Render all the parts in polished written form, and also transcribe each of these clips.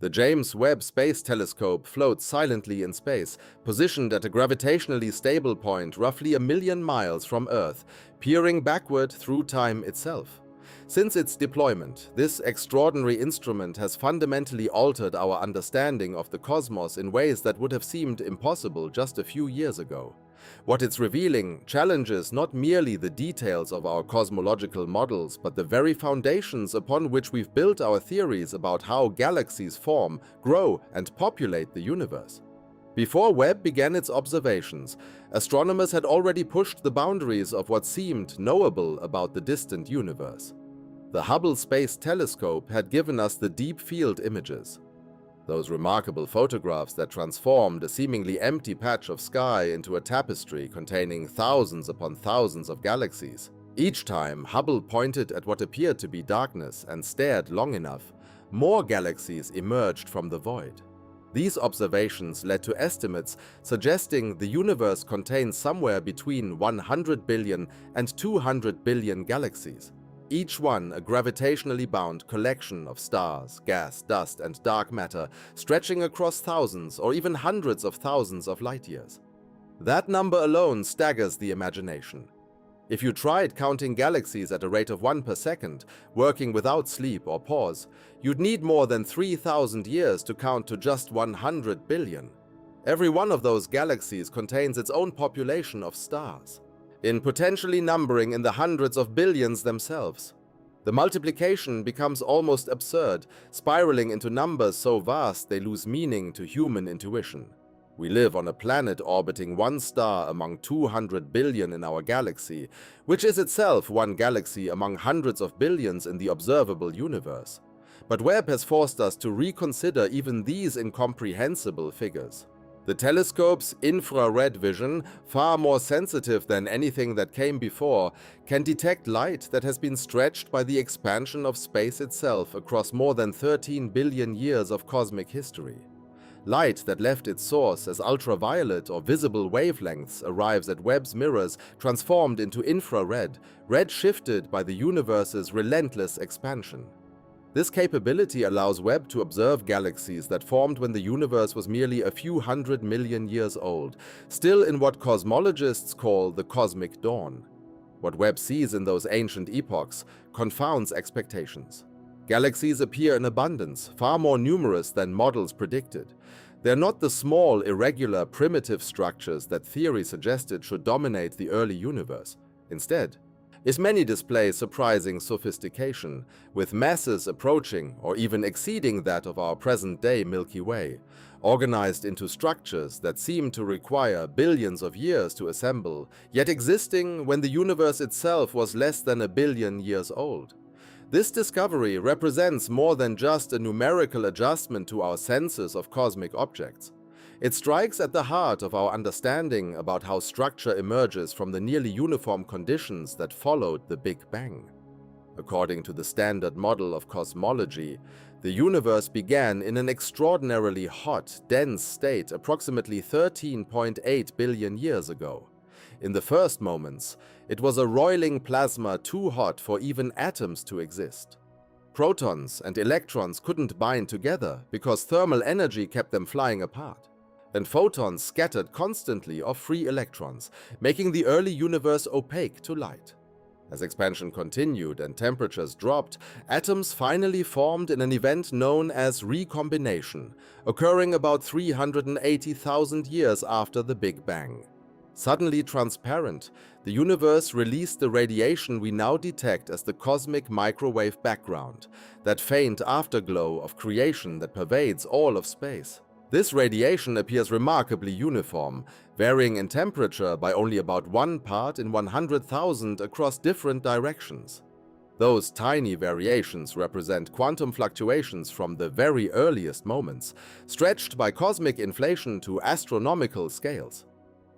The James Webb Space Telescope floats silently in space, positioned at a gravitationally stable point roughly 1 million miles from Earth, peering backward through time itself. Since its deployment, this extraordinary instrument has fundamentally altered our understanding of the cosmos in ways that would have seemed impossible just a few years ago. What it's revealing challenges not merely the details of our cosmological models, but the very foundations upon which we've built our theories about how galaxies form, grow, and populate the universe. Before Webb began its observations, astronomers had already pushed the boundaries of what seemed knowable about the distant universe. The Hubble Space Telescope had given us the deep field images, those remarkable photographs that transformed a seemingly empty patch of sky into a tapestry containing thousands upon thousands of galaxies. Each time Hubble pointed at what appeared to be darkness and stared long enough, more galaxies emerged from the void. These observations led to estimates suggesting the universe contains somewhere between 100 billion and 200 billion galaxies, each one a gravitationally bound collection of stars, gas, dust, and dark matter stretching across thousands or even hundreds of thousands of light years. That number alone staggers the imagination. If you tried counting galaxies at a rate of 1 per second, working without sleep or pause, you'd need more than 3,000 years to count to just 100 billion. Every one of those galaxies contains its own population of stars, in potentially numbering in the hundreds of billions themselves. The multiplication becomes almost absurd, spiraling into numbers so vast they lose meaning to human intuition. We live on a planet orbiting one star among 200 billion in our galaxy, which is itself one galaxy among hundreds of billions in the observable universe. But Webb has forced us to reconsider even these incomprehensible figures. The telescope's infrared vision, far more sensitive than anything that came before, can detect light that has been stretched by the expansion of space itself across more than 13 billion years of cosmic history. Light that left its source as ultraviolet or visible wavelengths arrives at Webb's mirrors transformed into infrared, red-shifted by the universe's relentless expansion. This capability allows Webb to observe galaxies that formed when the universe was merely a few 100 million years old, still in what cosmologists call the cosmic dawn. What Webb sees in those ancient epochs confounds expectations. Galaxies appear in abundance, far more numerous than models predicted. They're not the small, irregular, primitive structures that theory suggested should dominate the early universe. Instead, its many display surprising sophistication, with masses approaching or even exceeding that of our present-day Milky Way, organized into structures that seem to require billions of years to assemble, yet existing when the universe itself was less than 1 billion years old. This discovery represents more than just a numerical adjustment to our senses of cosmic objects. It strikes at the heart of our understanding about how structure emerges from the nearly uniform conditions that followed the Big Bang. According to the standard model of cosmology, the universe began in an extraordinarily hot, dense state approximately 13.8 billion years ago. In the first moments, it was a roiling plasma too hot for even atoms to exist. Protons and electrons couldn't bind together because thermal energy kept them flying apart, and photons scattered constantly off free electrons, making the early universe opaque to light. As expansion continued and temperatures dropped, atoms finally formed in an event known as recombination, occurring about 380,000 years after the Big Bang. Suddenly transparent, the universe released the radiation we now detect as the cosmic microwave background, that faint afterglow of creation that pervades all of space. This radiation appears remarkably uniform, varying in temperature by only about 1 part in 100,000 across different directions. Those tiny variations represent quantum fluctuations from the very earliest moments, stretched by cosmic inflation to astronomical scales.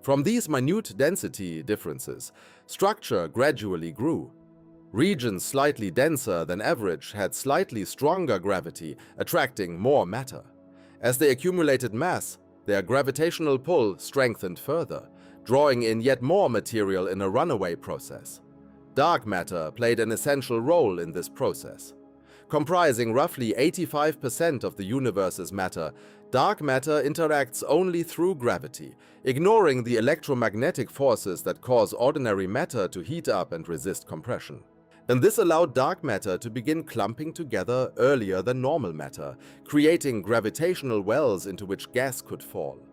From these minute density differences, structure gradually grew. Regions slightly denser than average had slightly stronger gravity, attracting more matter. As they accumulated mass, their gravitational pull strengthened further, drawing in yet more material in a runaway process. Dark matter played an essential role in this process. Comprising roughly 85% of the universe's matter, dark matter interacts only through gravity, ignoring the electromagnetic forces that cause ordinary matter to heat up and resist compression. And this allowed dark matter to begin clumping together earlier than normal matter, creating gravitational wells into which gas could fall.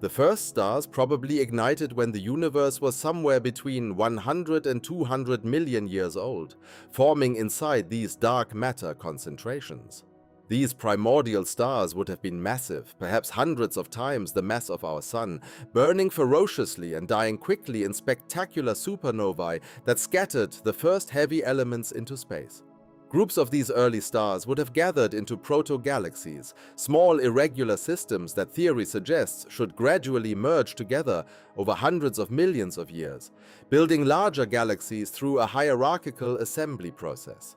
The first stars probably ignited when the universe was somewhere between 100 and 200 million years old, forming inside these dark matter concentrations. These primordial stars would have been massive, perhaps hundreds of times the mass of our Sun, burning ferociously and dying quickly in spectacular supernovae that scattered the first heavy elements into space. Groups of these early stars would have gathered into proto-galaxies, small irregular systems that theory suggests should gradually merge together over hundreds of millions of years, building larger galaxies through a hierarchical assembly process.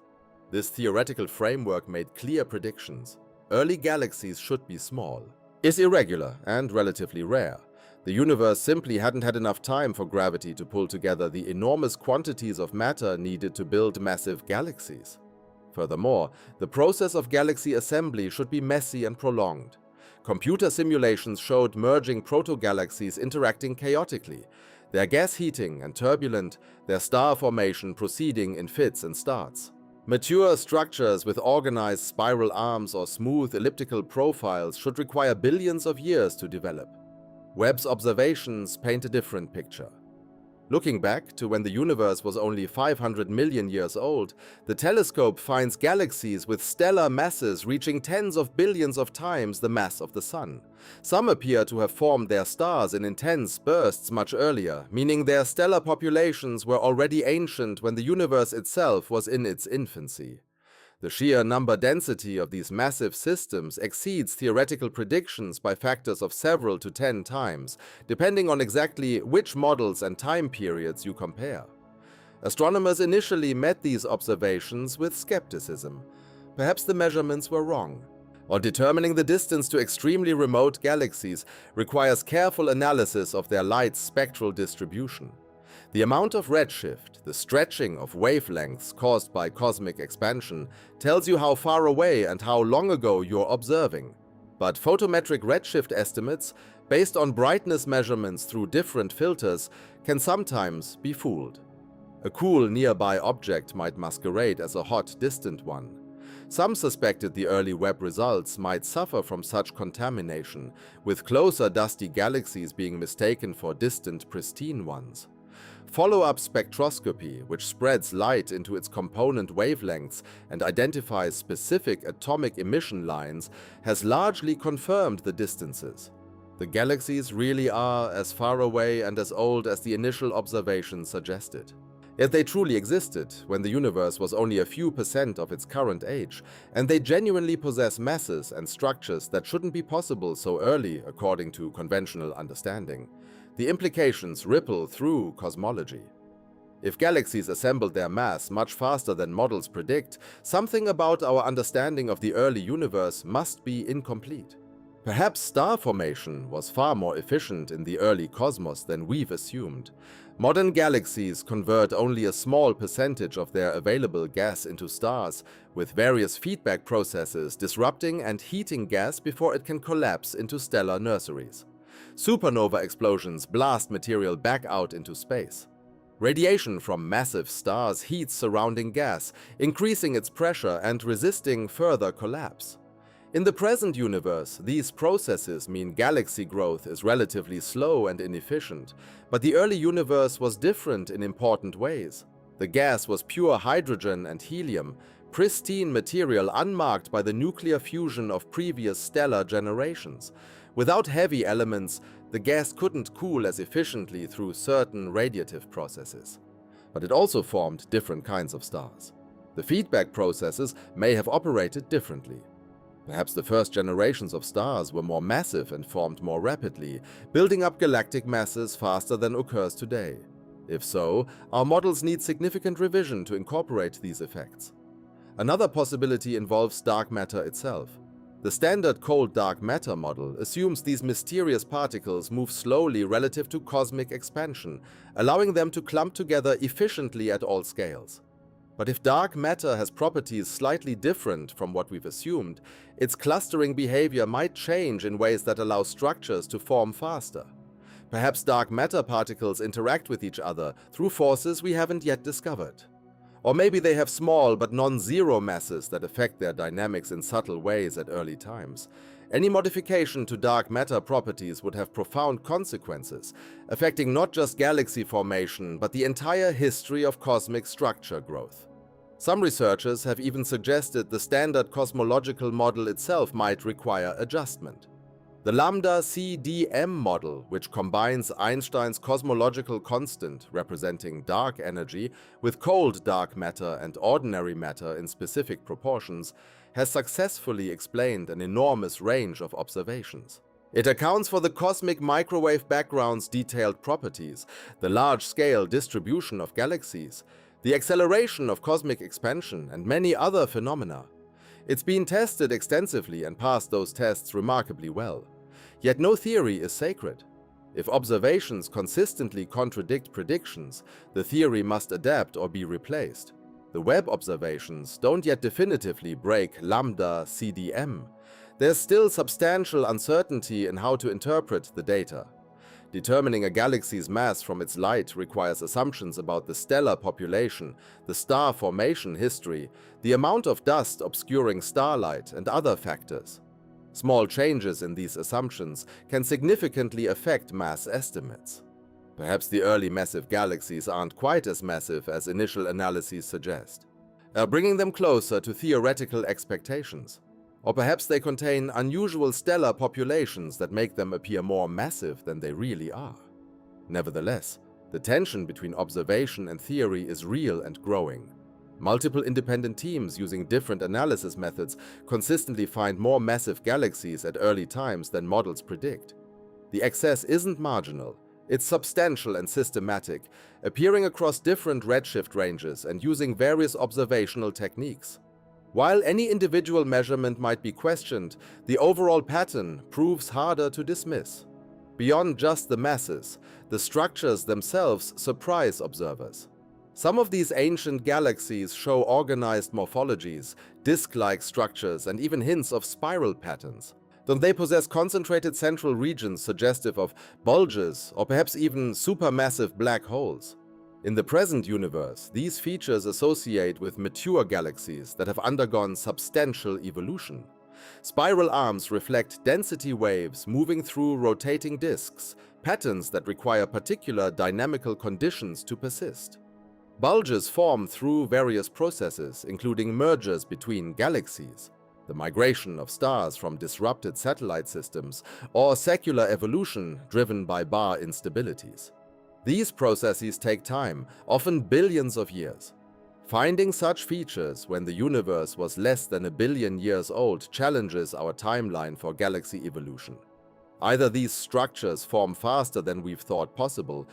This theoretical framework made clear predictions. Early galaxies should be small, is irregular and relatively rare. The universe simply hadn't had enough time for gravity to pull together the enormous quantities of matter needed to build massive galaxies. Furthermore, the process of galaxy assembly should be messy and prolonged. Computer simulations showed merging proto-galaxies interacting chaotically, their gas heating and turbulent, their star formation proceeding in fits and starts. Mature structures with organized spiral arms or smooth elliptical profiles should require billions of years to develop. Webb's observations paint a different picture. Looking back to when the universe was only 500 million years old, the telescope finds galaxies with stellar masses reaching tens of billions of times the mass of the Sun. Some appear to have formed their stars in intense bursts much earlier, meaning their stellar populations were already ancient when the universe itself was in its infancy. The sheer number density of these massive systems exceeds theoretical predictions by factors of several to 10 times, depending on exactly which models and time periods you compare. Astronomers initially met these observations with skepticism. Perhaps the measurements were wrong. Or determining the distance to extremely remote galaxies requires careful analysis of their light's spectral distribution. The amount of redshift, the stretching of wavelengths caused by cosmic expansion, tells you how far away and how long ago you're observing. But photometric redshift estimates, based on brightness measurements through different filters, can sometimes be fooled. A cool nearby object might masquerade as a hot distant one. Some suspected the early Webb results might suffer from such contamination, with closer dusty galaxies being mistaken for distant pristine ones. Follow-up spectroscopy, which spreads light into its component wavelengths and identifies specific atomic emission lines, has largely confirmed the distances. The galaxies really are as far away and as old as the initial observations suggested. Yet they truly existed when the universe was only a few % of its current age, and they genuinely possess masses and structures that shouldn't be possible so early according to conventional understanding. The implications ripple through cosmology. If galaxies assembled their mass much faster than models predict, something about our understanding of the early universe must be incomplete. Perhaps star formation was far more efficient in the early cosmos than we've assumed. Modern galaxies convert only a small percentage of their available gas into stars, with various feedback processes disrupting and heating gas before it can collapse into stellar nurseries. Supernova explosions blast material back out into space. Radiation from massive stars heats surrounding gas, increasing its pressure and resisting further collapse. In the present universe, these processes mean galaxy growth is relatively slow and inefficient, but the early universe was different in important ways. The gas was pure hydrogen and helium, pristine material unmarked by the nuclear fusion of previous stellar generations. Without heavy elements, the gas couldn't cool as efficiently through certain radiative processes. But it also formed different kinds of stars. The feedback processes may have operated differently. Perhaps the first generations of stars were more massive and formed more rapidly, building up galactic masses faster than occurs today. If so, our models need significant revision to incorporate these effects. Another possibility involves dark matter itself. The standard cold dark matter model assumes these mysterious particles move slowly relative to cosmic expansion, allowing them to clump together efficiently at all scales. But if dark matter has properties slightly different from what we've assumed, its clustering behavior might change in ways that allow structures to form faster. Perhaps dark matter particles interact with each other through forces we haven't yet discovered. Or maybe they have small but non-zero masses that affect their dynamics in subtle ways at early times. Any modification to dark matter properties would have profound consequences, affecting not just galaxy formation but the entire history of cosmic structure growth. Some researchers have even suggested the standard cosmological model itself might require adjustment. The lambda CDM model, which combines Einstein's cosmological constant representing dark energy with cold dark matter and ordinary matter in specific proportions, has successfully explained an enormous range of observations. It accounts for the cosmic microwave background's detailed properties, the large-scale distribution of galaxies, the acceleration of cosmic expansion, and many other phenomena. It's been tested extensively and passed those tests remarkably well. Yet no theory is sacred. If observations consistently contradict predictions, the theory must adapt or be replaced. The Webb observations don't yet definitively break lambda CDM. There's still substantial uncertainty in how to interpret the data. Determining a galaxy's mass from its light requires assumptions about the stellar population, the star formation history, the amount of dust obscuring starlight, and other factors. Small changes in these assumptions can significantly affect mass estimates. Perhaps the early massive galaxies aren't quite as massive as initial analyses suggest, bringing them closer to theoretical expectations. Or perhaps they contain unusual stellar populations that make them appear more massive than they really are. Nevertheless, the tension between observation and theory is real and growing. Multiple independent teams using different analysis methods consistently find more massive galaxies at early times than models predict. The excess isn't marginal, it's substantial and systematic, appearing across different redshift ranges and using various observational techniques. While any individual measurement might be questioned, the overall pattern proves harder to dismiss. Beyond just the masses, the structures themselves surprise observers. Some of these ancient galaxies show organized morphologies, disk-like structures, and even hints of spiral patterns. Don't they possess concentrated central regions suggestive of bulges or perhaps even supermassive black holes? In the present universe, these features associate with mature galaxies that have undergone substantial evolution. Spiral arms reflect density waves moving through rotating disks, patterns that require particular dynamical conditions to persist. Bulges form through various processes, including mergers between galaxies, the migration of stars from disrupted satellite systems, or secular evolution driven by bar instabilities. These processes take time, often billions of years. Finding such features when the universe was less than 1 billion years old challenges our timeline for galaxy evolution. Either these structures form faster than we've thought possible,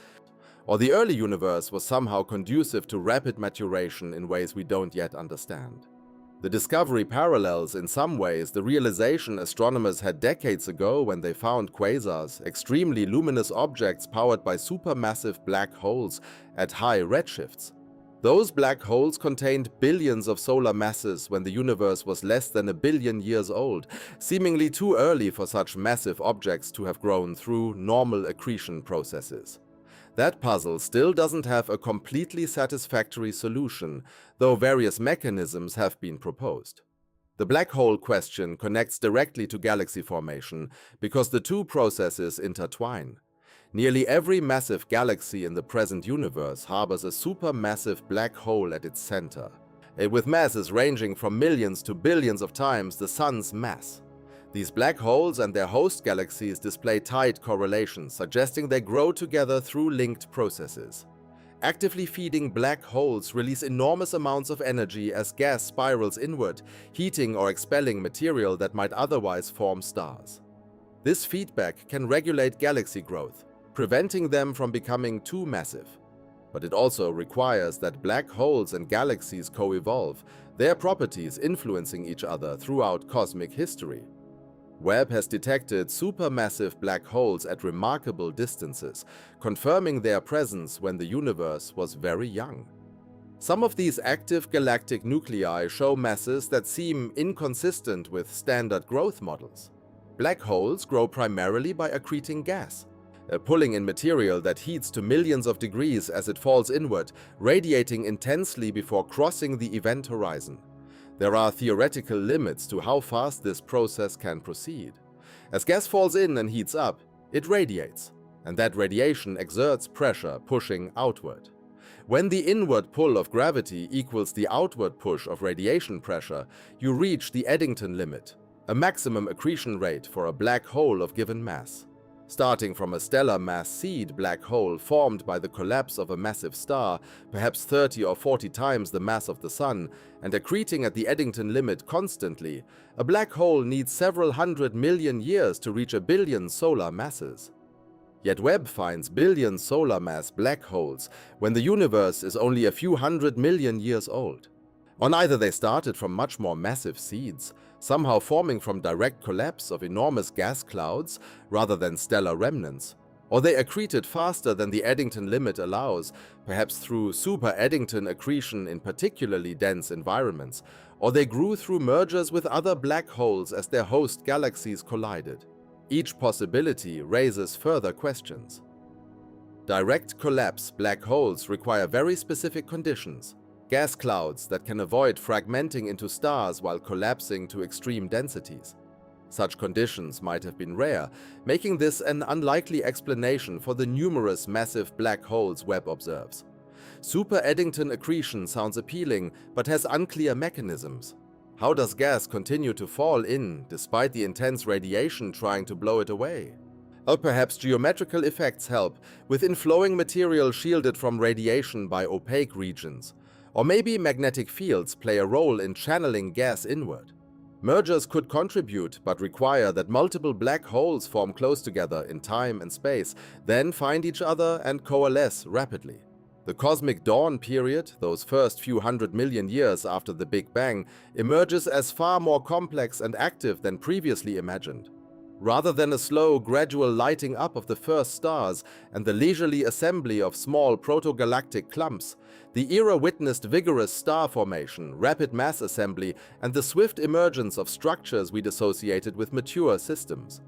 or the early universe was somehow conducive to rapid maturation in ways we don't yet understand. The discovery parallels in some ways the realization astronomers had decades ago when they found quasars, extremely luminous objects powered by supermassive black holes at high redshifts. Those black holes contained billions of solar masses when the universe was less than 1 billion years old, seemingly too early for such massive objects to have grown through normal accretion processes. That puzzle still doesn't have a completely satisfactory solution, though various mechanisms have been proposed. The black hole question connects directly to galaxy formation because the two processes intertwine. Nearly every massive galaxy in the present universe harbors a supermassive black hole at its center, with masses ranging from millions to billions of times the Sun's mass. These black holes and their host galaxies display tight correlations, suggesting they grow together through linked processes. Actively feeding black holes release enormous amounts of energy as gas spirals inward, heating or expelling material that might otherwise form stars. This feedback can regulate galaxy growth, preventing them from becoming too massive. But it also requires that black holes and galaxies co-evolve, their properties influencing each other throughout cosmic history. Webb has detected supermassive black holes at remarkable distances, confirming their presence when the universe was very young. Some of these active galactic nuclei show masses that seem inconsistent with standard growth models. Black holes grow primarily by accreting gas, pulling in material that heats to millions of degrees as it falls inward, radiating intensely before crossing the event horizon. There are theoretical limits to how fast this process can proceed. As gas falls in and heats up, it radiates, and that radiation exerts pressure, pushing outward. When the inward pull of gravity equals the outward push of radiation pressure, you reach the Eddington limit, a maximum accretion rate for a black hole of given mass. Starting from a stellar mass seed black hole formed by the collapse of a massive star, perhaps 30 or 40 times the mass of the Sun, and accreting at the Eddington limit constantly, a black hole needs several 100 million years to reach a billion solar masses. Yet Webb finds billion solar mass black holes when the universe is only a few 100 million years old. Or either they started from much more massive seeds, somehow forming from direct collapse of enormous gas clouds rather than stellar remnants, or they accreted faster than the Eddington limit allows, perhaps through super-Eddington accretion in particularly dense environments, or they grew through mergers with other black holes as their host galaxies collided. Each possibility raises further questions. Direct collapse black holes require very specific conditions. Gas clouds that can avoid fragmenting into stars while collapsing to extreme densities. Such conditions might have been rare, making this an unlikely explanation for the numerous massive black holes Webb observes. Super-Eddington accretion sounds appealing, but has unclear mechanisms. How does gas continue to fall in, despite the intense radiation trying to blow it away? Or perhaps geometrical effects help, with inflowing material shielded from radiation by opaque regions. Or maybe magnetic fields play a role in channeling gas inward. Mergers could contribute, but require that multiple black holes form close together in time and space, then find each other and coalesce rapidly. The cosmic dawn period, those first few 100 million years after the Big Bang, emerges as far more complex and active than previously imagined. Rather than a slow, gradual lighting up of the first stars and the leisurely assembly of small protogalactic clumps, the era witnessed vigorous star formation, rapid mass assembly, and the swift emergence of structures we'd associated with mature systems.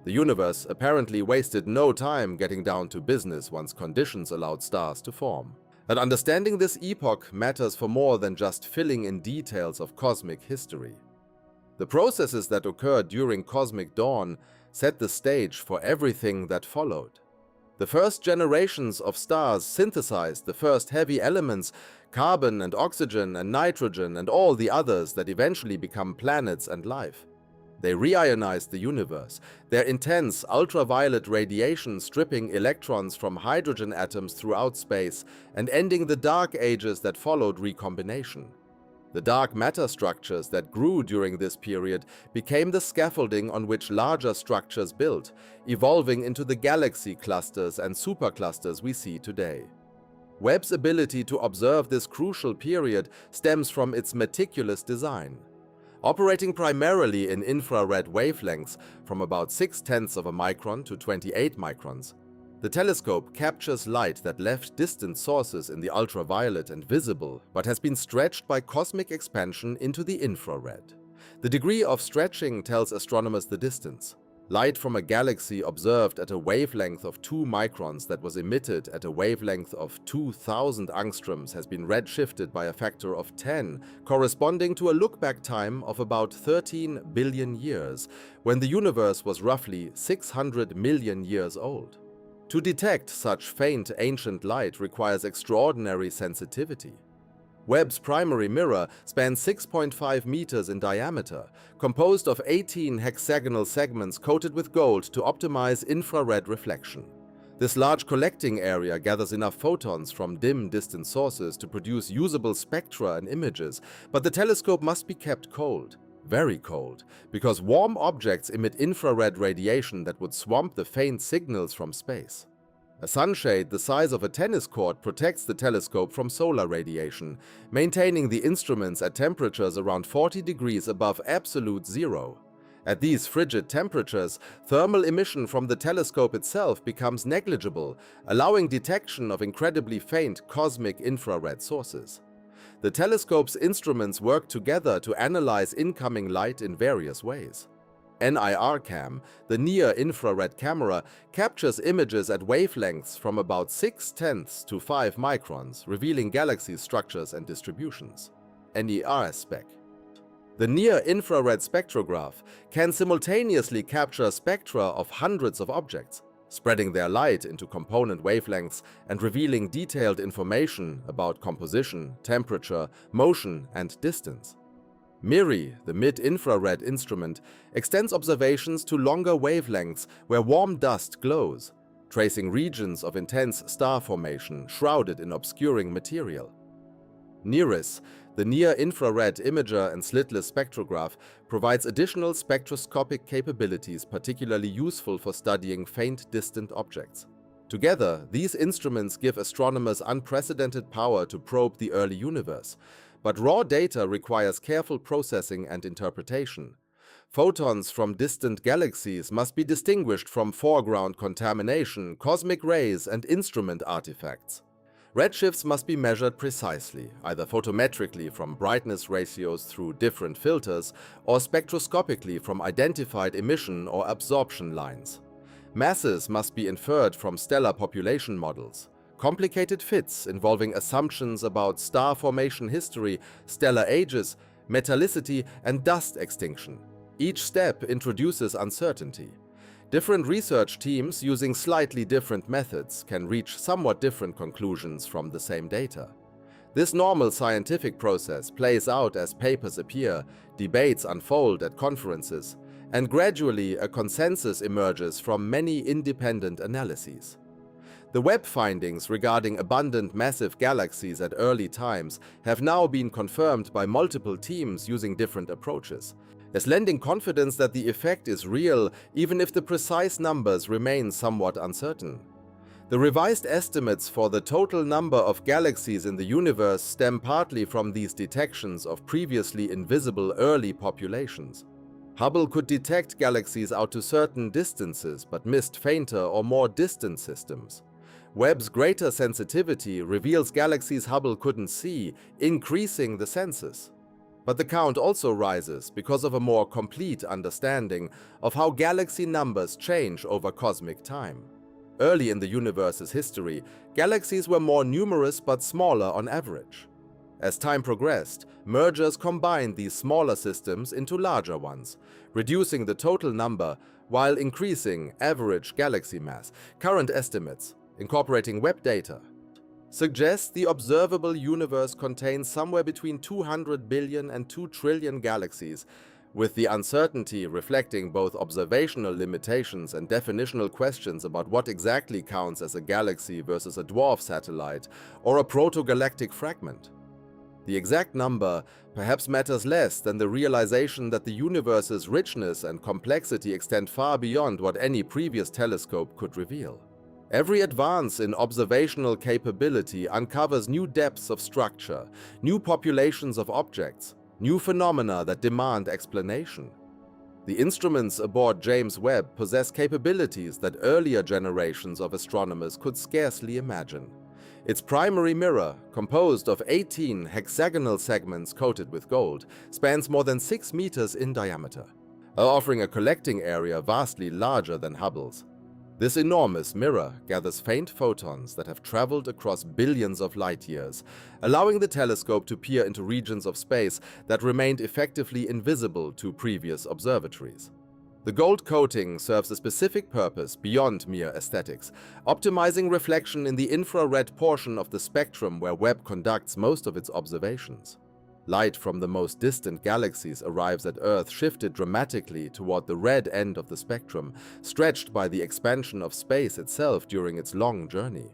The universe apparently wasted no time getting down to business once conditions allowed stars to form. And understanding this epoch matters for more than just filling in details of cosmic history. The processes that occurred during cosmic dawn set the stage for everything that followed. The first generations of stars synthesized the first heavy elements, carbon and oxygen and nitrogen and all the others that eventually become planets and life. They reionized the universe, their intense ultraviolet radiation stripping electrons from hydrogen atoms throughout space and ending the dark ages that followed recombination. The dark matter structures that grew during this period became the scaffolding on which larger structures built, evolving into the galaxy clusters and superclusters we see today. Webb's ability to observe this crucial period stems from its meticulous design. Operating primarily in infrared wavelengths from about 0.6 of a micron to 28 microns, the telescope captures light that left distant sources in the ultraviolet and visible, but has been stretched by cosmic expansion into the infrared. The degree of stretching tells astronomers the distance. Light from a galaxy observed at a wavelength of 2 microns that was emitted at a wavelength of 2,000 angstroms has been redshifted by a factor of 10, corresponding to a look-back time of about 13 billion years, when the universe was roughly 600 million years old. To detect such faint ancient light requires extraordinary sensitivity. Webb's primary mirror spans 6.5 meters in diameter, composed of 18 hexagonal segments coated with gold to optimize infrared reflection. This large collecting area gathers enough photons from dim, distant sources to produce usable spectra and images, but the telescope must be kept cold. Very cold, because warm objects emit infrared radiation that would swamp the faint signals from space. A sunshade the size of a tennis court protects the telescope from solar radiation, maintaining the instruments at temperatures around 40 degrees above absolute zero. At these frigid temperatures, thermal emission from the telescope itself becomes negligible, allowing detection of incredibly faint cosmic infrared sources. The telescope's instruments work together to analyze incoming light in various ways. NIRCam, the near-infrared camera, captures images at wavelengths from about 0.6 to 5 microns, revealing galaxy structures and distributions. NIRSpec. The near-infrared spectrograph can simultaneously capture spectra of hundreds of objects, spreading their light into component wavelengths and revealing detailed information about composition, temperature, motion, and distance. MIRI, the mid-infrared instrument, extends observations to longer wavelengths where warm dust glows, tracing regions of intense star formation shrouded in obscuring material. NIRIS, the near-infrared imager and slitless spectrograph, provides additional spectroscopic capabilities particularly useful for studying faint distant objects. Together, these instruments give astronomers unprecedented power to probe the early universe, but raw data requires careful processing and interpretation. Photons from distant galaxies must be distinguished from foreground contamination, cosmic rays, and instrument artifacts. Redshifts must be measured precisely, either photometrically from brightness ratios through different filters, or spectroscopically from identified emission or absorption lines. Masses must be inferred from stellar population models. Complicated fits involving assumptions about star formation history, stellar ages, metallicity, and dust extinction. Each step introduces uncertainty. Different research teams using slightly different methods can reach somewhat different conclusions from the same data. This normal scientific process plays out as papers appear, debates unfold at conferences, and gradually a consensus emerges from many independent analyses. The Webb findings regarding abundant massive galaxies at early times have now been confirmed by multiple teams using different approaches, as lending confidence that the effect is real even if the precise numbers remain somewhat uncertain. The revised estimates for the total number of galaxies in the universe stem partly from these detections of previously invisible early populations. Hubble could detect galaxies out to certain distances but missed fainter or more distant systems. Webb's greater sensitivity reveals galaxies Hubble couldn't see, increasing the census. But the count also rises because of a more complete understanding of how galaxy numbers change over cosmic time. Early in the universe's history, galaxies were more numerous but smaller on average. As time progressed, mergers combined these smaller systems into larger ones, reducing the total number while increasing average galaxy mass. Current estimates, incorporating Webb data, suggest the observable universe contains somewhere between 200 billion and 2 trillion galaxies, with the uncertainty reflecting both observational limitations and definitional questions about what exactly counts as a galaxy versus a dwarf satellite or a protogalactic fragment. The exact number perhaps matters less than the realization that the universe's richness and complexity extend far beyond what any previous telescope could reveal. Every advance in observational capability uncovers new depths of structure, new populations of objects, new phenomena that demand explanation. The instruments aboard James Webb possess capabilities that earlier generations of astronomers could scarcely imagine. Its primary mirror, composed of 18 hexagonal segments coated with gold, spans more than 6 meters in diameter, offering a collecting area vastly larger than Hubble's. This enormous mirror gathers faint photons that have traveled across billions of light years, allowing the telescope to peer into regions of space that remained effectively invisible to previous observatories. The gold coating serves a specific purpose beyond mere aesthetics, optimizing reflection in the infrared portion of the spectrum where Webb conducts most of its observations. Light from the most distant galaxies arrives at Earth shifted dramatically toward the red end of the spectrum, stretched by the expansion of space itself during its long journey.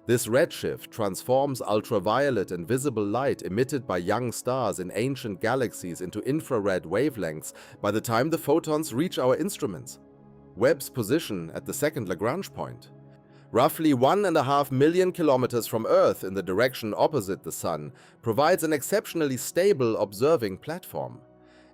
This redshift transforms ultraviolet and visible light emitted by young stars in ancient galaxies into infrared wavelengths by the time the photons reach our instruments. Webb's position at the second Lagrange point, roughly 1.5 million kilometers from Earth in the direction opposite the Sun, provides an exceptionally stable observing platform.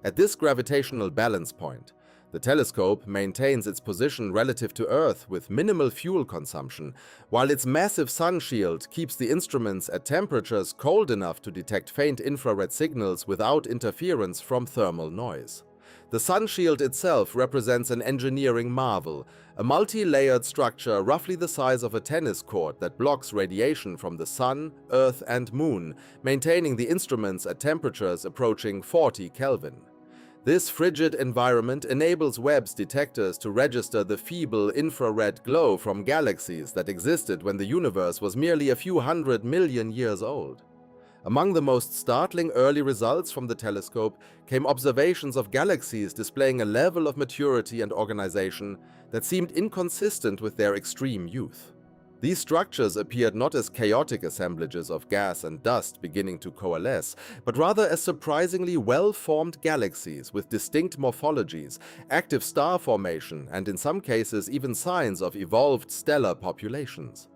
At this gravitational balance point, The telescope maintains its position relative to Earth with minimal fuel consumption, while its massive sun shield keeps the instruments at temperatures cold enough to detect faint infrared signals without interference from thermal noise. The sun shield itself represents an engineering marvel, a multi-layered structure roughly the size of a tennis court that blocks radiation from the Sun, Earth, and Moon, maintaining the instruments at temperatures approaching 40 Kelvin. This frigid environment enables Webb's detectors to register the feeble infrared glow from galaxies that existed when the universe was merely a few 100 million years old. Among the most startling early results from the telescope came observations of galaxies displaying a level of maturity and organization that seemed inconsistent with their extreme youth. These structures appeared not as chaotic assemblages of gas and dust beginning to coalesce, but rather as surprisingly well-formed galaxies with distinct morphologies, active star formation, and in some cases even signs of evolved stellar populations.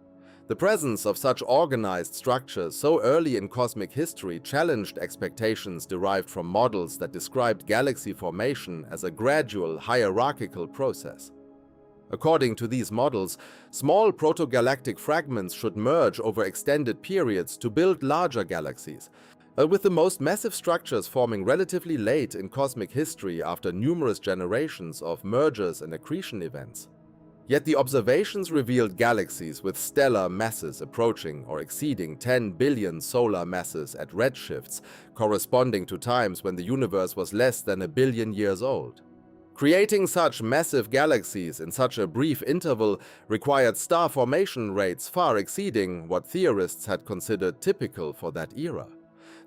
The presence of such organized structures so early in cosmic history challenged expectations derived from models that described galaxy formation as a gradual, hierarchical process. According to these models, small protogalactic fragments should merge over extended periods to build larger galaxies, with the most massive structures forming relatively late in cosmic history after numerous generations of mergers and accretion events. Yet the observations revealed galaxies with stellar masses approaching or exceeding 10 billion solar masses at redshifts, corresponding to times when the universe was less than a billion years old. Creating such massive galaxies in such a brief interval required star formation rates far exceeding what theorists had considered typical for that era.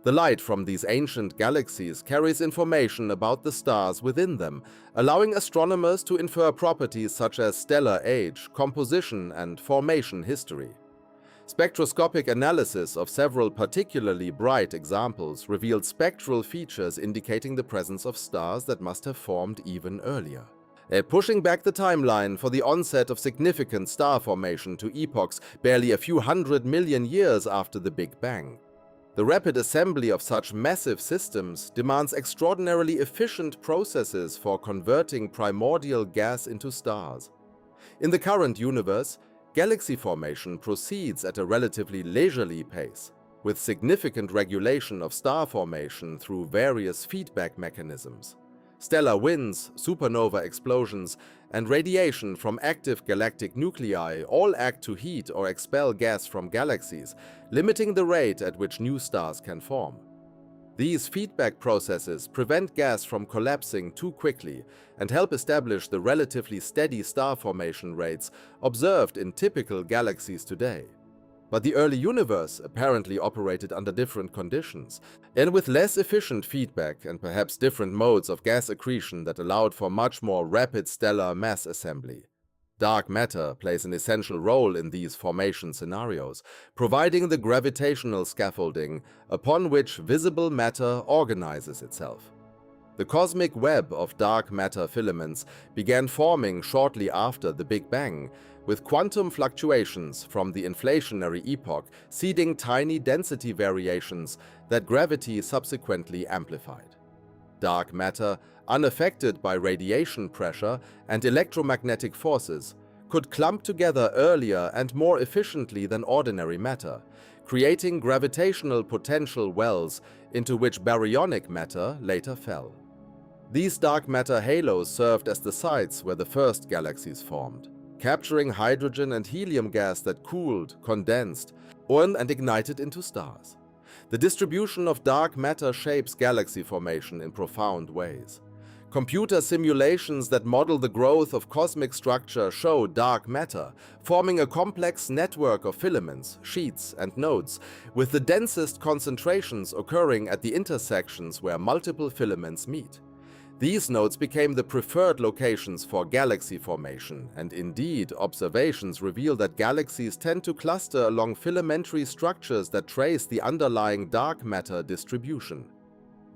The light from these ancient galaxies carries information about the stars within them, allowing astronomers to infer properties such as stellar age, composition, and formation history. Spectroscopic analysis of several particularly bright examples revealed spectral features indicating the presence of stars that must have formed even earlier, pushing back the timeline for the onset of significant star formation to epochs barely a few 100 million years after the Big Bang. The rapid assembly of such massive systems demands extraordinarily efficient processes for converting primordial gas into stars. In the current universe, galaxy formation proceeds at a relatively leisurely pace, with significant regulation of star formation through various feedback mechanisms. Stellar winds, supernova explosions, and radiation from active galactic nuclei all act to heat or expel gas from galaxies, limiting the rate at which new stars can form. These feedback processes prevent gas from collapsing too quickly and help establish the relatively steady star formation rates observed in typical galaxies today. But the early universe apparently operated under different conditions, and with less efficient feedback and perhaps different modes of gas accretion that allowed for much more rapid stellar mass assembly. Dark matter plays an essential role in these formation scenarios, providing the gravitational scaffolding upon which visible matter organizes itself. The cosmic web of dark matter filaments began forming shortly after the Big Bang, with quantum fluctuations from the inflationary epoch seeding tiny density variations that gravity subsequently amplified. Dark matter, unaffected by radiation pressure and electromagnetic forces, could clump together earlier and more efficiently than ordinary matter, creating gravitational potential wells into which baryonic matter later fell. These dark matter halos served as the sites where the first galaxies formed, capturing hydrogen and helium gas that cooled, condensed, and ignited into stars. The distribution of dark matter shapes galaxy formation in profound ways. Computer simulations that model the growth of cosmic structure show dark matter, forming a complex network of filaments, sheets, and nodes, with the densest concentrations occurring at the intersections where multiple filaments meet. These nodes became the preferred locations for galaxy formation, and indeed, observations reveal that galaxies tend to cluster along filamentary structures that trace the underlying dark matter distribution.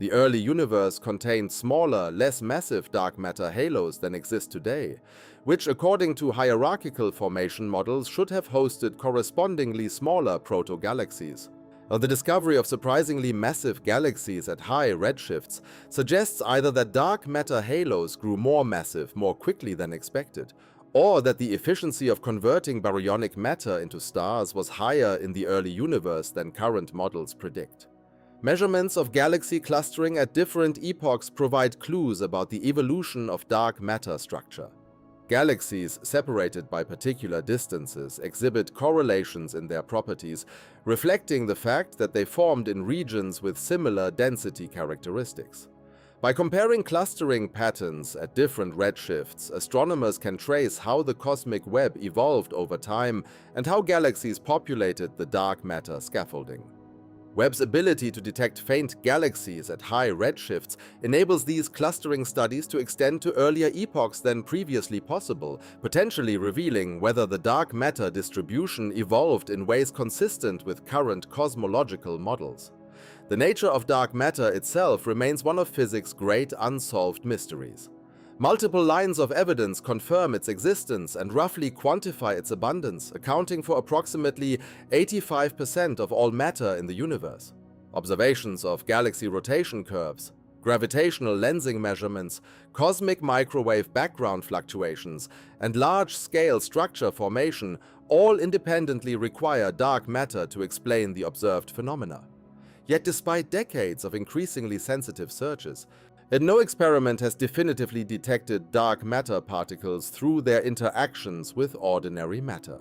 The early universe contained smaller, less massive dark matter halos than exist today, which according to hierarchical formation models should have hosted correspondingly smaller proto-galaxies. The discovery of surprisingly massive galaxies at high redshifts suggests either that dark matter halos grew more massive more quickly than expected, or that the efficiency of converting baryonic matter into stars was higher in the early universe than current models predict. Measurements of galaxy clustering at different epochs provide clues about the evolution of dark matter structure. Galaxies separated by particular distances exhibit correlations in their properties, reflecting the fact that they formed in regions with similar density characteristics. By comparing clustering patterns at different redshifts, astronomers can trace how the cosmic web evolved over time and how galaxies populated the dark matter scaffolding. Webb's ability to detect faint galaxies at high redshifts enables these clustering studies to extend to earlier epochs than previously possible, potentially revealing whether the dark matter distribution evolved in ways consistent with current cosmological models. The nature of dark matter itself remains one of physics' great unsolved mysteries. Multiple lines of evidence confirm its existence and roughly quantify its abundance, accounting for approximately 85% of all matter in the universe. Observations of galaxy rotation curves, gravitational lensing measurements, cosmic microwave background fluctuations, and large-scale structure formation all independently require dark matter to explain the observed phenomena. Yet despite decades of increasingly sensitive searches, no experiment has definitively detected dark matter particles through their interactions with ordinary matter.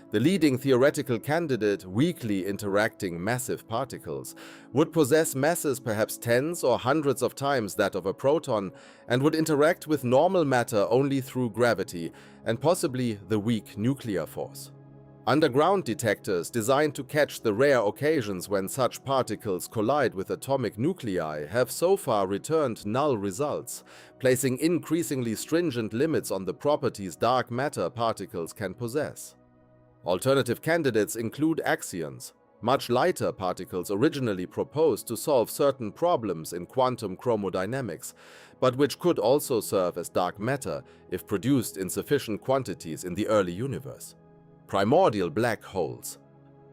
The leading theoretical candidate, weakly interacting massive particles, would possess masses perhaps tens or hundreds of times that of a proton and would interact with normal matter only through gravity and possibly the weak nuclear force. Underground detectors designed to catch the rare occasions when such particles collide with atomic nuclei have so far returned null results, placing increasingly stringent limits on the properties dark matter particles can possess. Alternative candidates include axions, much lighter particles originally proposed to solve certain problems in quantum chromodynamics, but which could also serve as dark matter if produced in sufficient quantities in the early universe. Primordial black holes.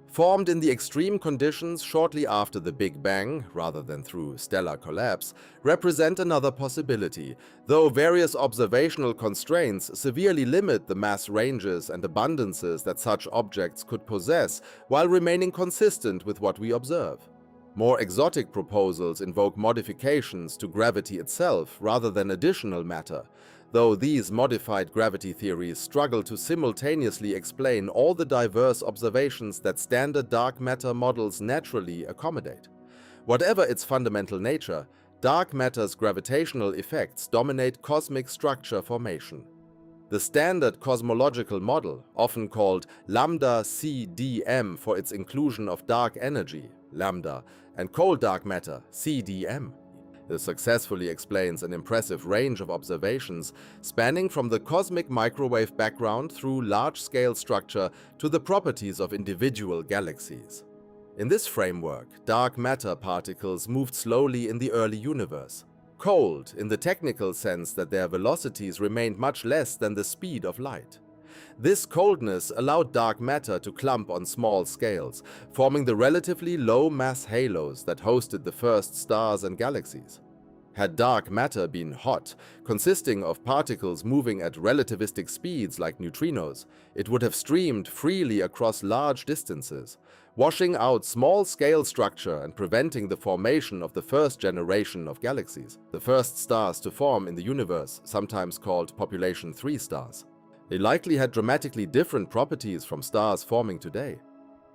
Formed in the extreme conditions shortly after the Big Bang, rather than through stellar collapse, represent another possibility, though various observational constraints severely limit the mass ranges and abundances that such objects could possess while remaining consistent with what we observe. More exotic proposals invoke modifications to gravity itself rather than additional matter, though these modified gravity theories struggle to simultaneously explain all the diverse observations that standard dark matter models naturally accommodate. Whatever its fundamental nature, dark matter's gravitational effects dominate cosmic structure formation. The standard cosmological model, often called lambda CDM for its inclusion of dark energy, lambda, and cold dark matter, CDM, this successfully explains an impressive range of observations spanning from the cosmic microwave background through large-scale structure to the properties of individual galaxies. In this framework, dark matter particles moved slowly in the early universe, cold in the technical sense that their velocities remained much less than the speed of light. This coldness allowed dark matter to clump on small scales, forming the relatively low mass halos that hosted the first stars and galaxies. Had dark matter been hot, consisting of particles moving at relativistic speeds like neutrinos, it would have streamed freely across large distances, washing out small-scale structure and preventing the formation of the first generation of galaxies, the first stars to form in the universe, sometimes called population 3 stars. They likely had dramatically different properties from stars forming today.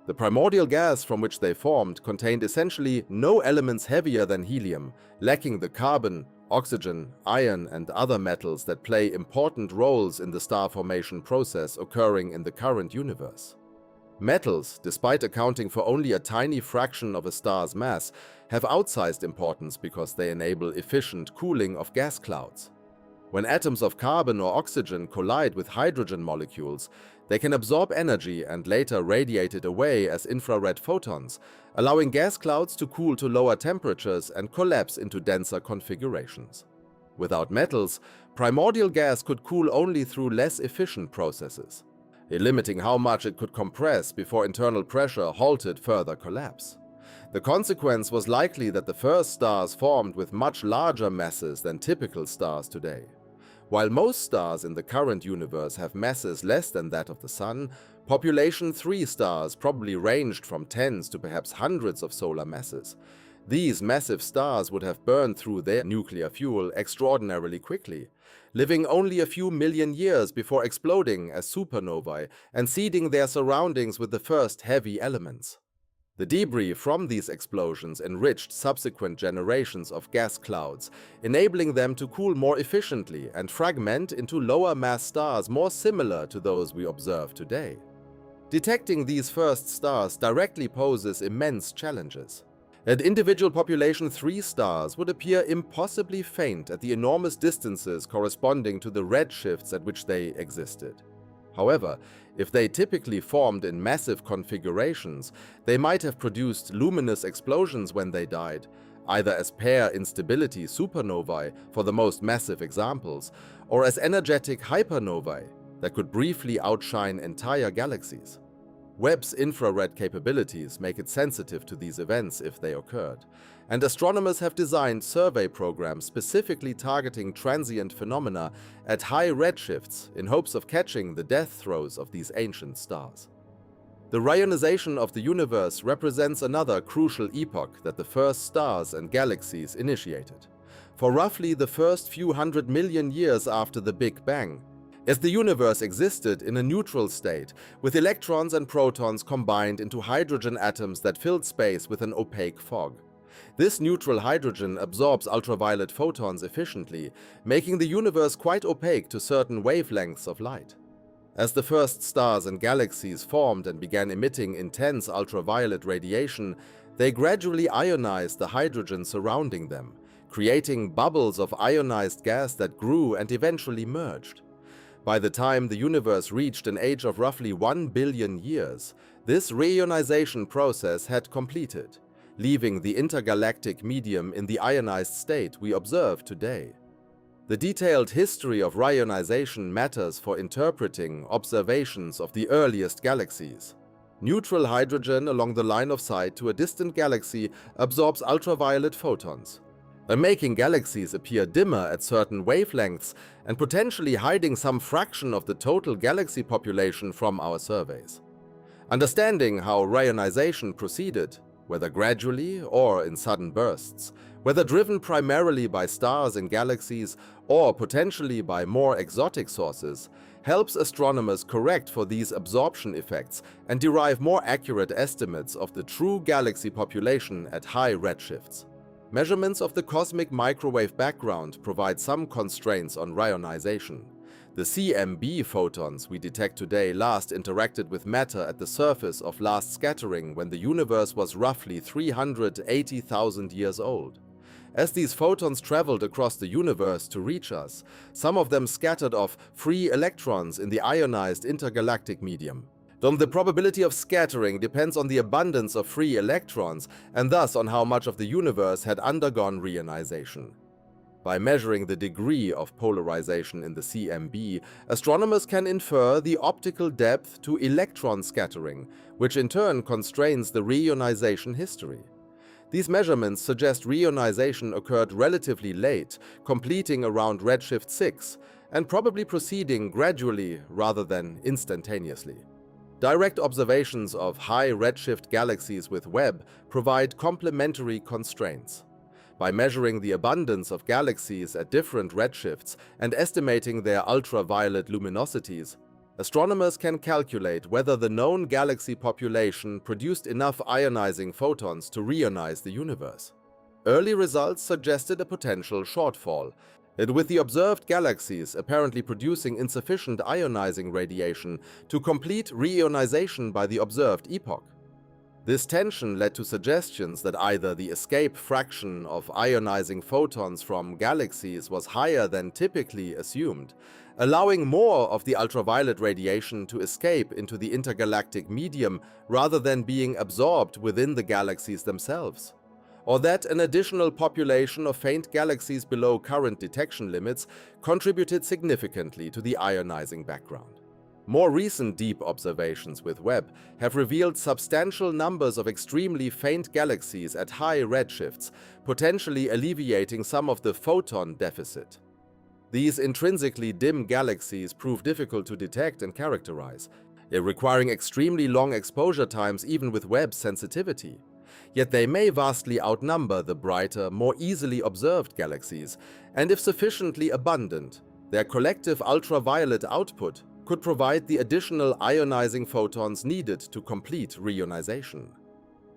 The primordial gas from which they formed contained essentially no elements heavier than helium, lacking the carbon, oxygen, iron, and other metals that play important roles in the star formation process occurring in the current universe. Metals, despite accounting for only a tiny fraction of a star's mass, have outsized importance because they enable efficient cooling of gas clouds. When atoms of carbon or oxygen collide with hydrogen molecules, they can absorb energy and later radiate it away as infrared photons, allowing gas clouds to cool to lower temperatures and collapse into denser configurations. Without metals, primordial gas could cool only through less efficient processes, limiting how much it could compress before internal pressure halted further collapse. The consequence was likely that the first stars formed with much larger masses than typical stars today. While most stars in the current universe have masses less than that of the Sun, population 3 stars probably ranged from tens to perhaps hundreds of solar masses. These massive stars would have burned through their nuclear fuel extraordinarily quickly, living only a few million years before exploding as supernovae and seeding their surroundings with the first heavy elements. The debris from these explosions enriched subsequent generations of gas clouds, enabling them to cool more efficiently and fragment into lower mass stars more similar to those we observe today. Detecting these first stars directly poses immense challenges. And individual population 3 stars would appear impossibly faint at the enormous distances corresponding to the redshifts at which they existed. However, if they typically formed in massive configurations, they might have produced luminous explosions when they died, either as pair instability supernovae for the most massive examples, or as energetic hypernovae that could briefly outshine entire galaxies. Webb's infrared capabilities make it sensitive to these events if they occurred, and astronomers have designed survey programs specifically targeting transient phenomena at high redshifts in hopes of catching the death throes of these ancient stars. The rionization of the universe represents another crucial epoch that the first stars and galaxies initiated. For roughly the first few 100 million years after the Big Bang, as the universe existed in a neutral state, with electrons and protons combined into hydrogen atoms that filled space with an opaque fog. This neutral hydrogen absorbs ultraviolet photons efficiently, making the universe quite opaque to certain wavelengths of light. As the first stars and galaxies formed and began emitting intense ultraviolet radiation, they gradually ionized the hydrogen surrounding them, creating bubbles of ionized gas that grew and eventually merged. By the time the universe reached an age of roughly 1 billion years, this reionization process had completed, leaving the intergalactic medium in the ionized state we observe today. The detailed history of reionization matters for interpreting observations of the earliest galaxies. Neutral hydrogen along the line of sight to a distant galaxy absorbs ultraviolet photons, making galaxies appear dimmer at certain wavelengths and potentially hiding some fraction of the total galaxy population from our surveys. Understanding how reionization proceeded, whether gradually or in sudden bursts, whether driven primarily by stars and galaxies or potentially by more exotic sources, helps astronomers correct for these absorption effects and derive more accurate estimates of the true galaxy population at high redshifts. Measurements of the cosmic microwave background provide some constraints on reionization. The CMB photons we detect today last interacted with matter at the surface of last scattering when the universe was roughly 380,000 years old. As these photons traveled across the universe to reach us, some of them scattered off free electrons in the ionized intergalactic medium. The probability of scattering depends on the abundance of free electrons and thus on how much of the universe had undergone reionization. By measuring the degree of polarization in the CMB, astronomers can infer the optical depth to electron scattering, which in turn constrains the reionization history. These measurements suggest reionization occurred relatively late, completing around redshift 6, and probably proceeding gradually rather than instantaneously. Direct observations of high redshift galaxies with Webb provide complementary constraints. By measuring the abundance of galaxies at different redshifts and estimating their ultraviolet luminosities, astronomers can calculate whether the known galaxy population produced enough ionizing photons to reionize the universe. Early results suggested a potential shortfall, and with the observed galaxies apparently producing insufficient ionizing radiation to complete reionization by the observed epoch. This tension led to suggestions that either the escape fraction of ionizing photons from galaxies was higher than typically assumed, allowing more of the ultraviolet radiation to escape into the intergalactic medium rather than being absorbed within the galaxies themselves, or that an additional population of faint galaxies below current detection limits contributed significantly to the ionizing background. More recent deep observations with Webb have revealed substantial numbers of extremely faint galaxies at high redshifts, potentially alleviating some of the photon deficit. These intrinsically dim galaxies prove difficult to detect and characterize, requiring extremely long exposure times even with Webb's sensitivity. Yet they may vastly outnumber the brighter, more easily observed galaxies, and if sufficiently abundant, their collective ultraviolet output could provide the additional ionizing photons needed to complete reionization.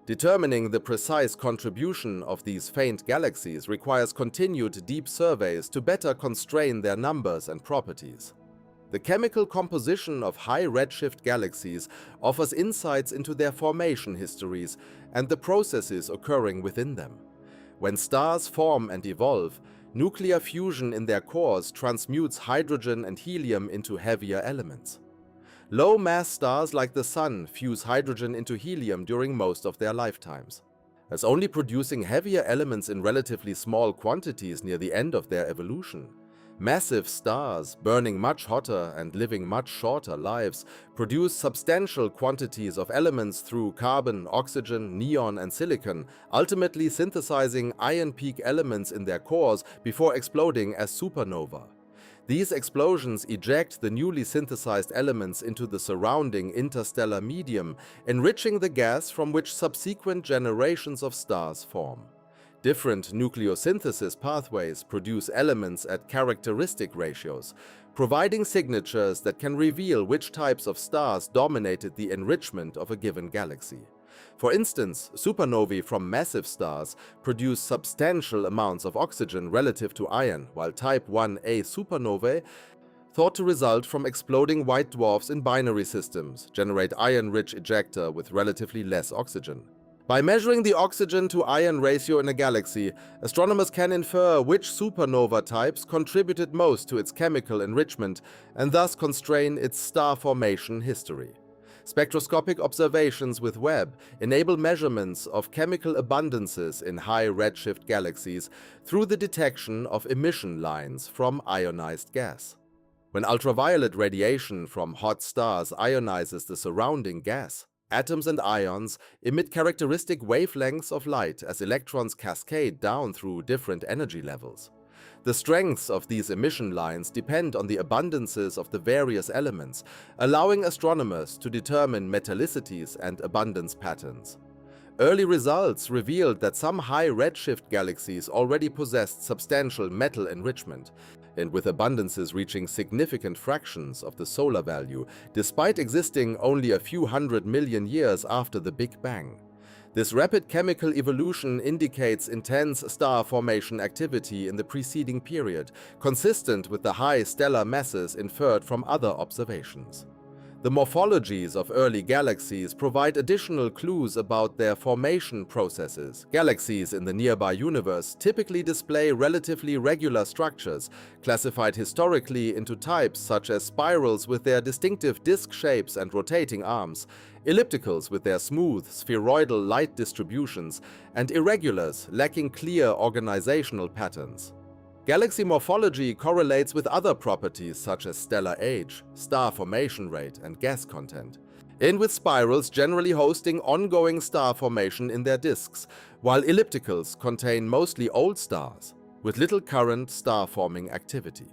Determining the precise contribution of these faint galaxies requires continued deep surveys to better constrain their numbers and properties. The chemical composition of high redshift galaxies offers insights into their formation histories and the processes occurring within them. When stars form and evolve, nuclear fusion in their cores transmutes hydrogen and helium into heavier elements. Low-mass stars like the Sun fuse hydrogen into helium during most of their lifetimes, as only producing heavier elements in relatively small quantities near the end of their evolution. Massive stars, burning much hotter and living much shorter lives, produce substantial quantities of elements through carbon, oxygen, neon, and silicon, ultimately synthesizing iron peak elements in their cores before exploding as supernova. These explosions eject the newly synthesized elements into the surrounding interstellar medium, enriching the gas from which subsequent generations of stars form. Different nucleosynthesis pathways produce elements at characteristic ratios, providing signatures that can reveal which types of stars dominated the enrichment of a given galaxy. For instance, supernovae from massive stars produce substantial amounts of oxygen relative to iron, while Type 1a supernovae, thought to result from exploding white dwarfs in binary systems, generate iron-rich ejecta with relatively less oxygen. By measuring the oxygen-to-iron ratio in a galaxy, astronomers can infer which supernova types contributed most to its chemical enrichment and thus constrain its star formation history. Spectroscopic observations with Webb enable measurements of chemical abundances in high redshift galaxies through the detection of emission lines from ionized gas. When ultraviolet radiation from hot stars ionizes the surrounding gas, atoms and ions emit characteristic wavelengths of light as electrons cascade down through different energy levels. The strengths of these emission lines depend on the abundances of the various elements, allowing astronomers to determine metallicities and abundance patterns. Early results revealed that some high redshift galaxies already possessed substantial metal enrichment, and with abundances reaching significant fractions of the solar value, despite existing only a few 100 million years after the Big Bang. This rapid chemical evolution indicates intense star formation activity in the preceding period, consistent with the high stellar masses inferred from other observations. The morphologies of early galaxies provide additional clues about their formation processes. Galaxies in the nearby universe typically display relatively regular structures, classified historically into types such as spirals with their distinctive disk shapes and rotating arms, ellipticals with their smooth, spheroidal light distributions, and irregulars lacking clear organizational patterns. Galaxy morphology correlates with other properties such as stellar age, star formation rate, and gas content, and with spirals generally hosting ongoing star formation in their disks, while ellipticals contain mostly old stars with little current star-forming activity.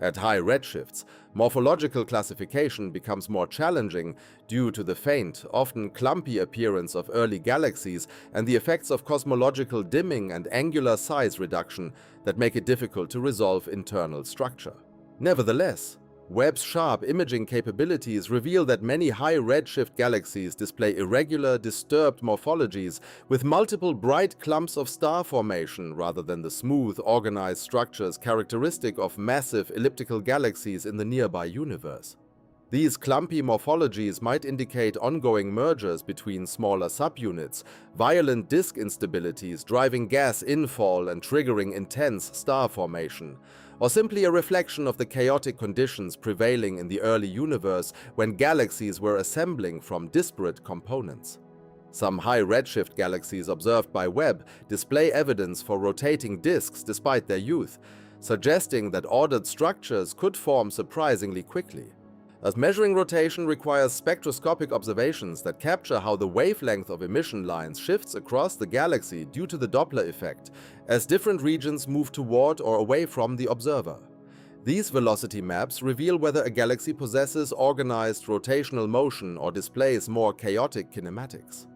At high redshifts, morphological classification becomes more challenging due to the faint, often clumpy appearance of early galaxies and the effects of cosmological dimming and angular size reduction that make it difficult to resolve internal structure. Nevertheless, Webb's sharp imaging capabilities reveal that many high redshift galaxies display irregular, disturbed morphologies with multiple bright clumps of star formation rather than the smooth, organized structures characteristic of massive elliptical galaxies in the nearby universe. These clumpy morphologies might indicate ongoing mergers between smaller subunits, violent disk instabilities driving gas infall and triggering intense star formation, or simply a reflection of the chaotic conditions prevailing in the early universe when galaxies were assembling from disparate components. Some high redshift galaxies observed by Webb display evidence for rotating disks despite their youth, suggesting that ordered structures could form surprisingly quickly. As measuring rotation requires spectroscopic observations that capture how the wavelength of emission lines shifts across the galaxy due to the Doppler effect, as different regions move toward or away from the observer. These velocity maps reveal whether a galaxy possesses organized rotational motion or displays more chaotic kinematics.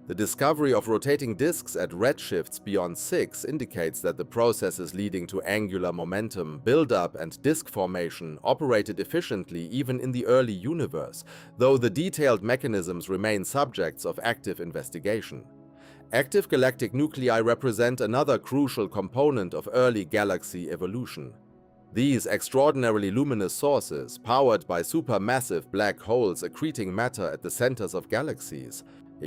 The discovery of rotating disks at redshifts beyond 6 indicates that the processes leading to angular momentum, buildup, and disk formation operated efficiently even in the early universe, though the detailed mechanisms remain subjects of active investigation. Active galactic nuclei represent another crucial component of early galaxy evolution. These extraordinarily luminous sources, powered by supermassive black holes accreting matter at the centers of galaxies,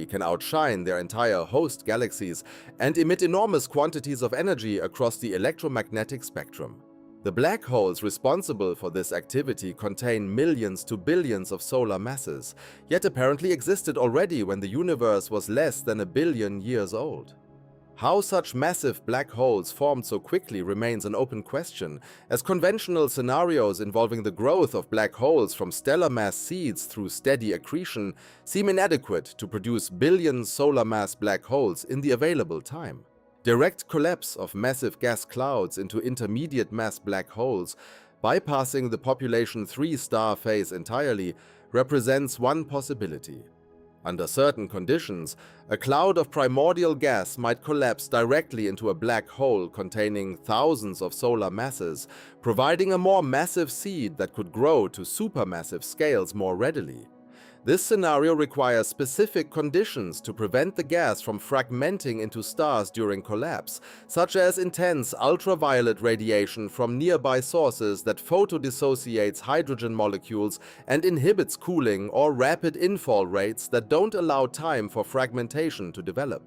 can outshine their entire host galaxies and emit enormous quantities of energy across the electromagnetic spectrum. The black holes responsible for this activity contain millions to billions of solar masses, yet apparently existed already when the universe was less than 1 billion years old. How such massive black holes formed so quickly remains an open question, as conventional scenarios involving the growth of black holes from stellar mass seeds through steady accretion seem inadequate to produce billion solar mass black holes in the available time. Direct collapse of massive gas clouds into intermediate mass black holes, bypassing the population 3 star phase entirely, represents one possibility. Under certain conditions, a cloud of primordial gas might collapse directly into a black hole containing thousands of solar masses, providing a more massive seed that could grow to supermassive scales more readily. This scenario requires specific conditions to prevent the gas from fragmenting into stars during collapse, such as intense ultraviolet radiation from nearby sources that photodissociates hydrogen molecules and inhibits cooling, or rapid infall rates that don't allow time for fragmentation to develop.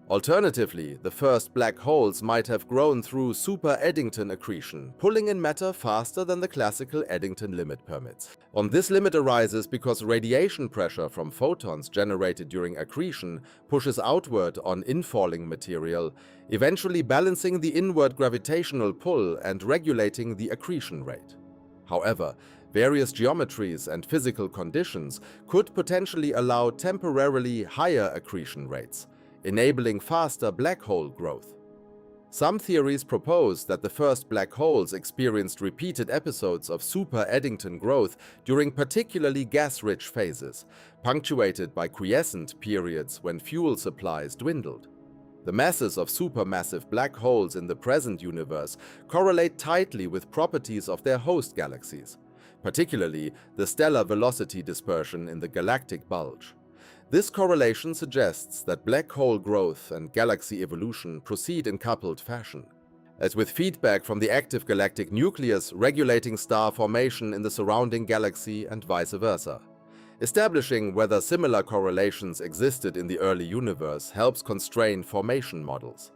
Alternatively, the first black holes might have grown through super-Eddington accretion, pulling in matter faster than the classical Eddington limit permits. This limit arises because radiation pressure from photons generated during accretion pushes outward on infalling material, eventually balancing the inward gravitational pull and regulating the accretion rate. However, various geometries and physical conditions could potentially allow temporarily higher accretion rates, enabling faster black hole growth. Some theories propose that the first black holes experienced repeated episodes of super-Eddington growth during particularly gas-rich phases, punctuated by quiescent periods when fuel supplies dwindled. The masses of supermassive black holes in the present universe correlate tightly with properties of their host galaxies, particularly the stellar velocity dispersion in the galactic bulge. This correlation suggests that black hole growth and galaxy evolution proceed in coupled fashion, as with feedback from the active galactic nucleus regulating star formation in the surrounding galaxy and vice versa. Establishing whether similar correlations existed in the early universe helps constrain formation models.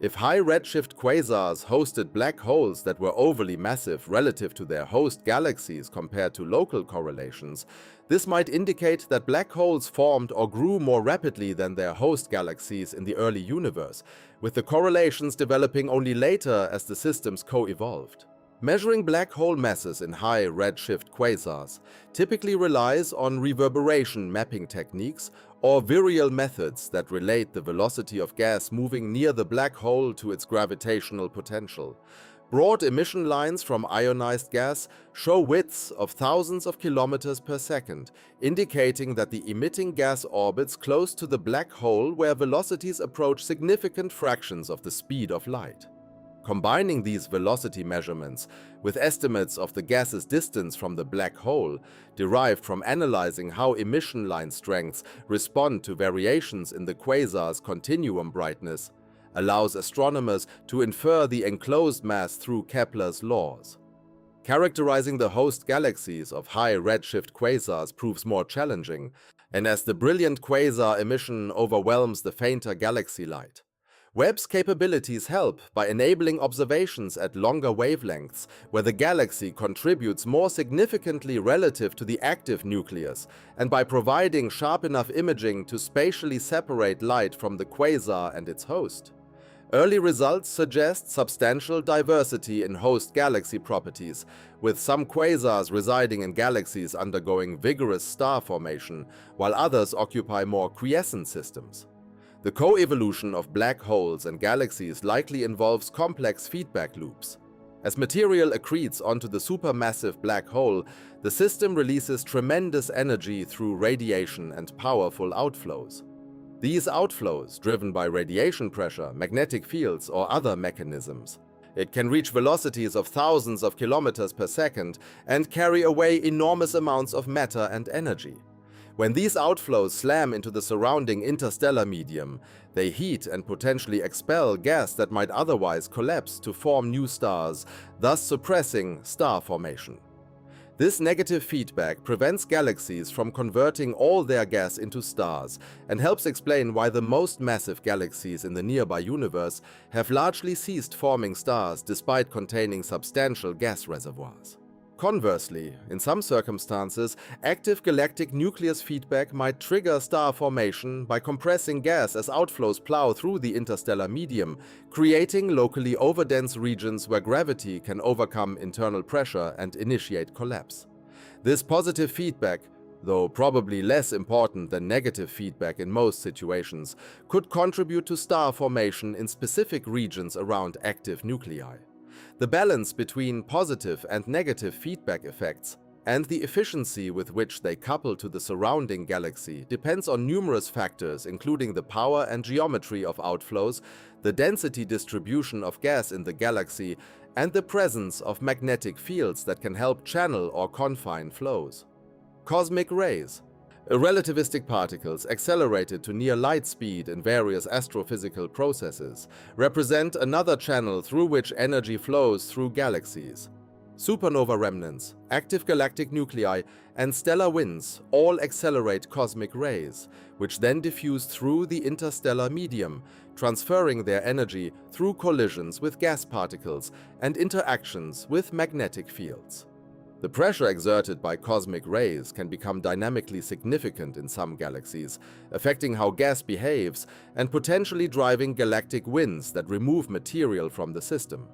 If high redshift quasars hosted black holes that were overly massive relative to their host galaxies compared to local correlations, this might indicate that black holes formed or grew more rapidly than their host galaxies in the early universe, with the correlations developing only later as the systems co-evolved. Measuring black hole masses in high redshift quasars typically relies on reverberation mapping techniques or virial methods that relate the velocity of gas moving near the black hole to its gravitational potential. Broad emission lines from ionized gas show widths of thousands of kilometers per second, indicating that the emitting gas orbits close to the black hole where velocities approach significant fractions of the speed of light. Combining these velocity measurements with estimates of the gas's distance from the black hole, derived from analyzing how emission line strengths respond to variations in the quasar's continuum brightness, allows astronomers to infer the enclosed mass through Kepler's laws. Characterizing the host galaxies of high redshift quasars proves more challenging, and as the brilliant quasar emission overwhelms the fainter galaxy light, Webb's capabilities help by enabling observations at longer wavelengths, where the galaxy contributes more significantly relative to the active nucleus, and by providing sharp enough imaging to spatially separate light from the quasar and its host. Early results suggest substantial diversity in host galaxy properties, with some quasars residing in galaxies undergoing vigorous star formation, while others occupy more quiescent systems. The co-evolution of black holes and galaxies likely involves complex feedback loops. As material accretes onto the supermassive black hole, the system releases tremendous energy through radiation and powerful outflows. These outflows, driven by radiation pressure, magnetic fields, or other mechanisms, it can reach velocities of thousands of kilometers per second and carry away enormous amounts of matter and energy. When these outflows slam into the surrounding interstellar medium, they heat and potentially expel gas that might otherwise collapse to form new stars, thus suppressing star formation. This negative feedback prevents galaxies from converting all their gas into stars and helps explain why the most massive galaxies in the nearby universe have largely ceased forming stars despite containing substantial gas reservoirs. Conversely, in some circumstances, active galactic nucleus feedback might trigger star formation by compressing gas as outflows plow through the interstellar medium, creating locally overdense regions where gravity can overcome internal pressure and initiate collapse. This positive feedback, though probably less important than negative feedback in most situations, could contribute to star formation in specific regions around active nuclei. The balance between positive and negative feedback effects and the efficiency with which they couple to the surrounding galaxy depends on numerous factors, including the power and geometry of outflows, the density distribution of gas in the galaxy, and the presence of magnetic fields that can help channel or confine flows. Cosmic rays. Relativistic particles accelerated to near light speed in various astrophysical processes represent another channel through which energy flows through galaxies. Supernova remnants, active galactic nuclei, and stellar winds all accelerate cosmic rays, which then diffuse through the interstellar medium, transferring their energy through collisions with gas particles and interactions with magnetic fields. The pressure exerted by cosmic rays can become dynamically significant in some galaxies, affecting how gas behaves and potentially driving galactic winds that remove material from the system.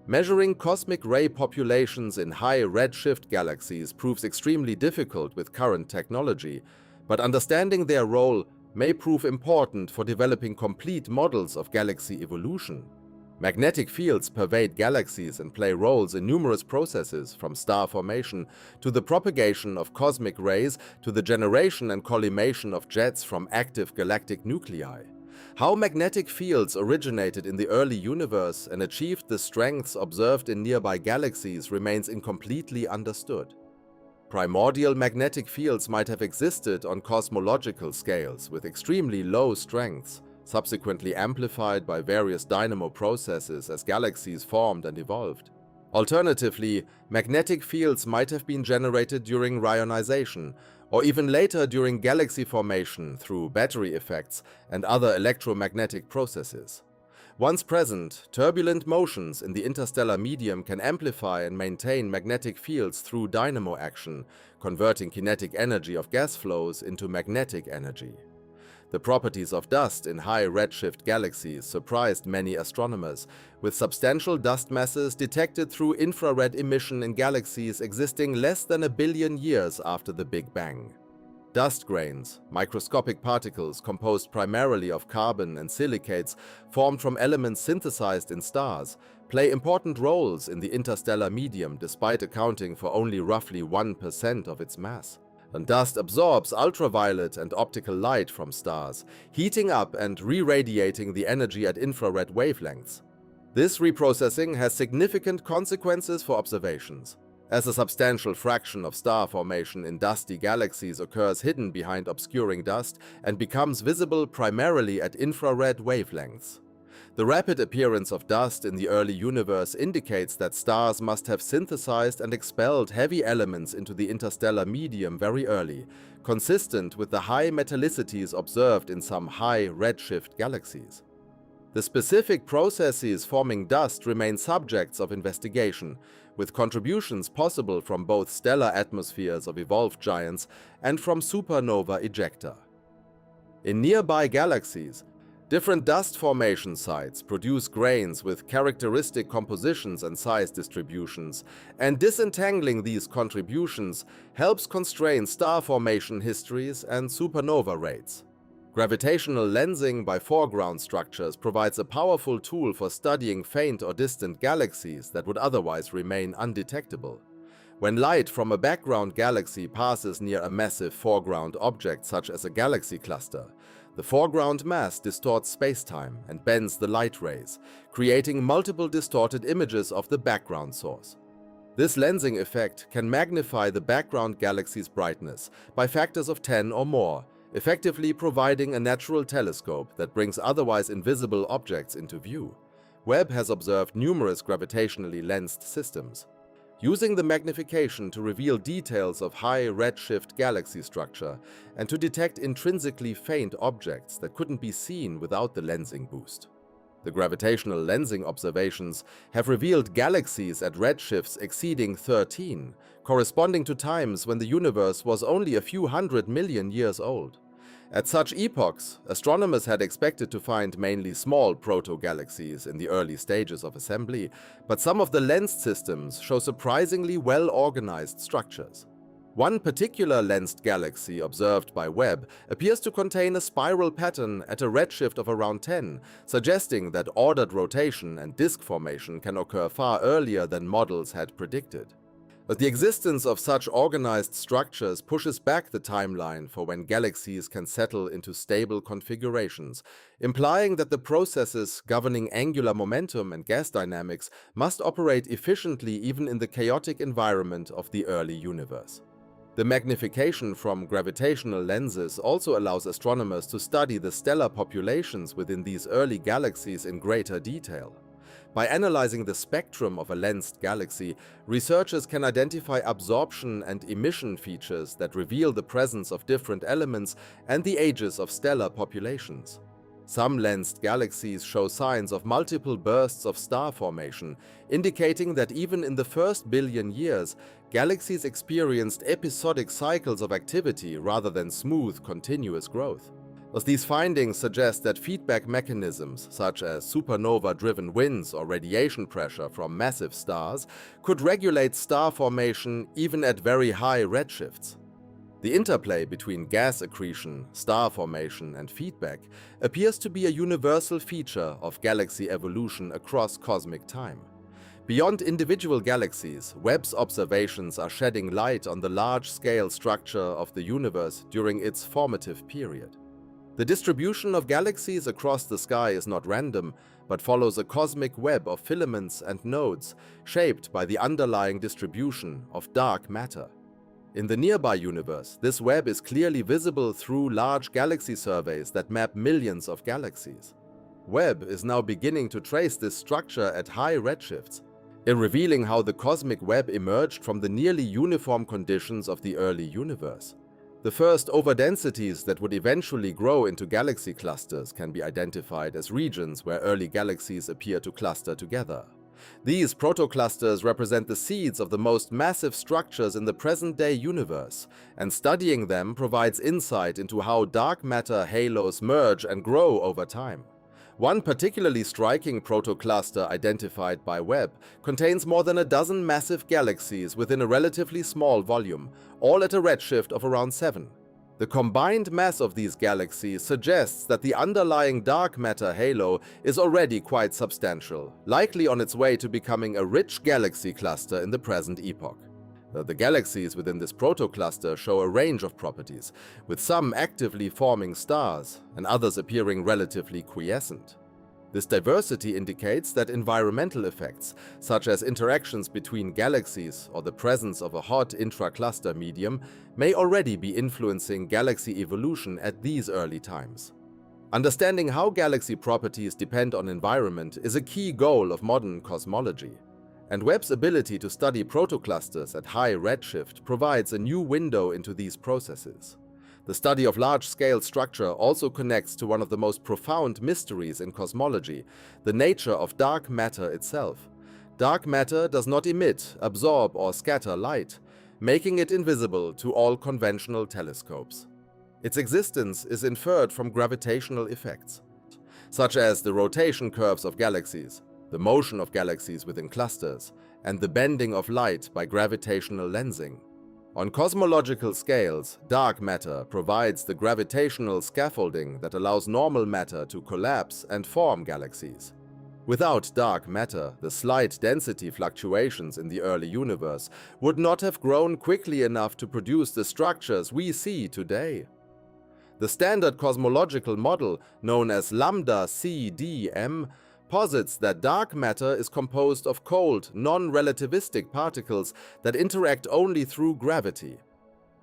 Measuring cosmic ray populations in high redshift galaxies proves extremely difficult with current technology, but understanding their role may prove important for developing complete models of galaxy evolution. Magnetic fields pervade galaxies and play roles in numerous processes, from star formation to the propagation of cosmic rays to the generation and collimation of jets from active galactic nuclei. How magnetic fields originated in the early universe and achieved the strengths observed in nearby galaxies remains incompletely understood. Primordial magnetic fields might have existed on cosmological scales with extremely low strengths, subsequently amplified by various dynamo processes as galaxies formed and evolved. Alternatively, magnetic fields might have been generated during rionization, or even later during galaxy formation through battery effects and other electromagnetic processes. Once present, turbulent motions in the interstellar medium can amplify and maintain magnetic fields through dynamo action, converting kinetic energy of gas flows into magnetic energy. The properties of dust in high redshift galaxies surprised many astronomers, with substantial dust masses detected through infrared emission in galaxies existing less than a billion years after the Big Bang. Dust grains, microscopic particles composed primarily of carbon and silicates formed from elements synthesized in stars, play important roles in the interstellar medium despite accounting for only roughly 1% of its mass. And dust absorbs ultraviolet and optical light from stars, heating up and re-radiating the energy at infrared wavelengths. This reprocessing has significant consequences for observations, as a substantial fraction of star formation in dusty galaxies occurs hidden behind obscuring dust and becomes visible primarily at infrared wavelengths. The rapid appearance of dust in the early universe indicates that stars must have synthesized and expelled heavy elements into the interstellar medium very early, consistent with the high metallicities observed in some high redshift galaxies. The specific processes forming dust remain subjects of investigation, with contributions possible from both stellar atmospheres of evolved giants and from supernova ejecta. In nearby galaxies, Different dust formation sites produce grains with characteristic compositions and size distributions, and disentangling these contributions helps constrain star formation histories and supernova rates. Gravitational lensing by foreground structures provides a powerful tool for studying faint or distant galaxies that would otherwise remain undetectable. When light from a background galaxy passes near a massive foreground object such as a galaxy cluster, the foreground mass distorts spacetime and bends the light rays, creating multiple distorted images of the background source. This lensing effect can magnify the background galaxy's brightness by factors of 10 or more, effectively providing a natural telescope that brings otherwise invisible objects into view. Webb has observed numerous gravitationally lensed systems. Using the magnification to reveal details of high redshift galaxy structure and to detect intrinsically faint objects that couldn't be seen without the lensing boost. The gravitational lensing observations have revealed galaxies at redshifts exceeding 13, corresponding to times when the universe was only a few 100 million years old. At such epochs, astronomers had expected to find mainly small proto-galaxies in the early stages of assembly, but some of the lensed systems show surprisingly well-organized structures. One particular lensed galaxy observed by Webb appears to contain a spiral pattern at a redshift of around 10, suggesting that ordered rotation and disk formation can occur far earlier than models had predicted. But the existence of such organized structures pushes back the timeline for when galaxies can settle into stable configurations, implying that the processes governing angular momentum and gas dynamics must operate efficiently even in the chaotic environment of the early universe. The magnification from gravitational lenses also allows astronomers to study the stellar populations within these early galaxies in greater detail. By analyzing the spectrum of a lensed galaxy, researchers can identify absorption and emission features that reveal the presence of different elements and the ages of stellar populations. Some lensed galaxies show signs of multiple bursts of star formation, indicating that even in the first billion years, galaxies experienced episodic cycles of activity rather than smooth, continuous growth. Thus, these findings suggest that feedback mechanisms, such as supernova-driven winds or radiation pressure from massive stars, could regulate star formation even at very high redshifts. The interplay between gas accretion, star formation, and feedback appears to be a universal feature of galaxy evolution across cosmic time. Beyond individual galaxies, Webb's observations are shedding light on the large-scale structure of the universe during its formative period. The distribution of galaxies across the sky is not random, but follows a cosmic web of filaments and nodes shaped by the underlying distribution of dark matter. In the nearby universe, this web is clearly visible through large galaxy surveys that map millions of galaxies. Webb is now beginning to trace this structure at high redshifts, revealing how the cosmic web emerged from the nearly uniform conditions of the early universe. The first overdensities that would eventually grow into galaxy clusters can be identified as regions where early galaxies appear to cluster together. These protoclusters represent the seeds of the most massive structures in the present-day universe, and studying them provides insight into how dark matter halos merge and grow over time. One particularly striking protocluster identified by Webb contains more than a dozen massive galaxies within a relatively small volume, all at a redshift of around 7. The combined mass of these galaxies suggests that the underlying dark matter halo is already quite substantial, likely on its way to becoming a rich galaxy cluster in the present epoch. The galaxies within this protocluster show a range of properties, with some actively forming stars and others appearing relatively quiescent. This diversity indicates that environmental effects, such as interactions between galaxies or the presence of a hot intra-cluster medium, may already be influencing galaxy evolution at these early times. Understanding how galaxy properties depend on environment is a key goal of modern cosmology. And Webb's ability to study protoclusters at high redshift provides a new window into these processes. The study of large-scale structure also connects to one of the most profound mysteries in cosmology, the nature of dark matter itself. Dark matter does not emit, absorb, or scatter light, making it invisible to all conventional telescopes. Its existence is inferred from gravitational effects. such as the rotation curves of galaxies, the motion of galaxies within clusters, and the bending of light by gravitational lensing. On cosmological scales, dark matter provides the gravitational scaffolding that allows normal matter to collapse and form galaxies. Without dark matter, the slight density fluctuations in the early universe would not have grown quickly enough to produce the structures we see today. The standard cosmological model, known as lambda CDM, posits that dark matter is composed of cold, non-relativistic particles that interact only through gravity.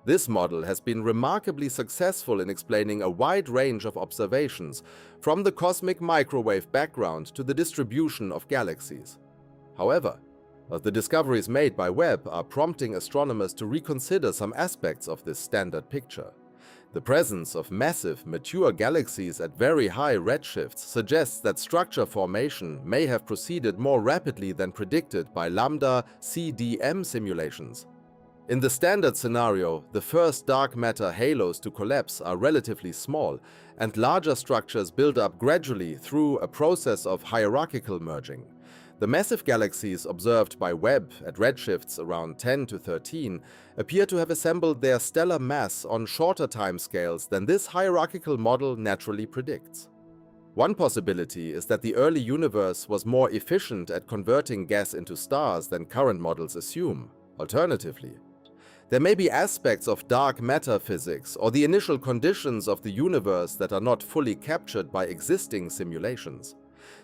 This model has been remarkably successful in explaining a wide range of observations, from the cosmic microwave background to the distribution of galaxies. However, the discoveries made by Webb are prompting astronomers to reconsider some aspects of this standard picture. The presence of massive, mature galaxies at very high redshifts suggests that structure formation may have proceeded more rapidly than predicted by lambda CDM simulations. In the standard scenario, the first dark matter halos to collapse are relatively small, and larger structures build up gradually through a process of hierarchical merging. The massive galaxies observed by Webb at redshifts around 10 to 13 appear to have assembled their stellar mass on shorter timescales than this hierarchical model naturally predicts. One possibility is that the early universe was more efficient at converting gas into stars than current models assume. Alternatively, there may be aspects of dark matter physics or the initial conditions of the universe that are not fully captured by existing simulations.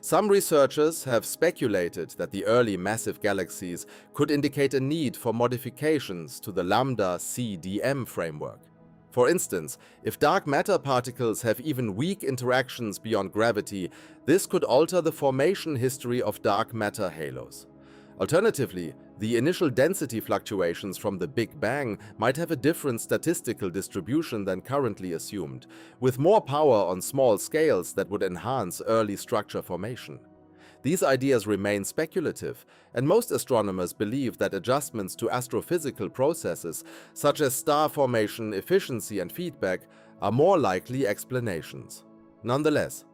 Some researchers have speculated that the early massive galaxies could indicate a need for modifications to the lambda CDM framework. For instance, if dark matter particles have even weak interactions beyond gravity, this could alter the formation history of dark matter halos. Alternatively, the initial density fluctuations from the Big Bang might have a different statistical distribution than currently assumed, with more power on small scales that would enhance early structure formation. These ideas remain speculative, and most astronomers believe that adjustments to astrophysical processes, such as star formation, efficiency, and feedback, are more likely explanations. Nonetheless,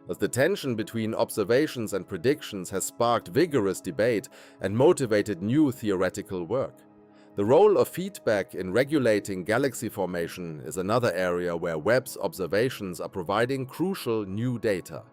as the tension between observations and predictions has sparked vigorous debate and motivated new theoretical work. The role of feedback in regulating galaxy formation is another area where Webb's observations are providing crucial new data.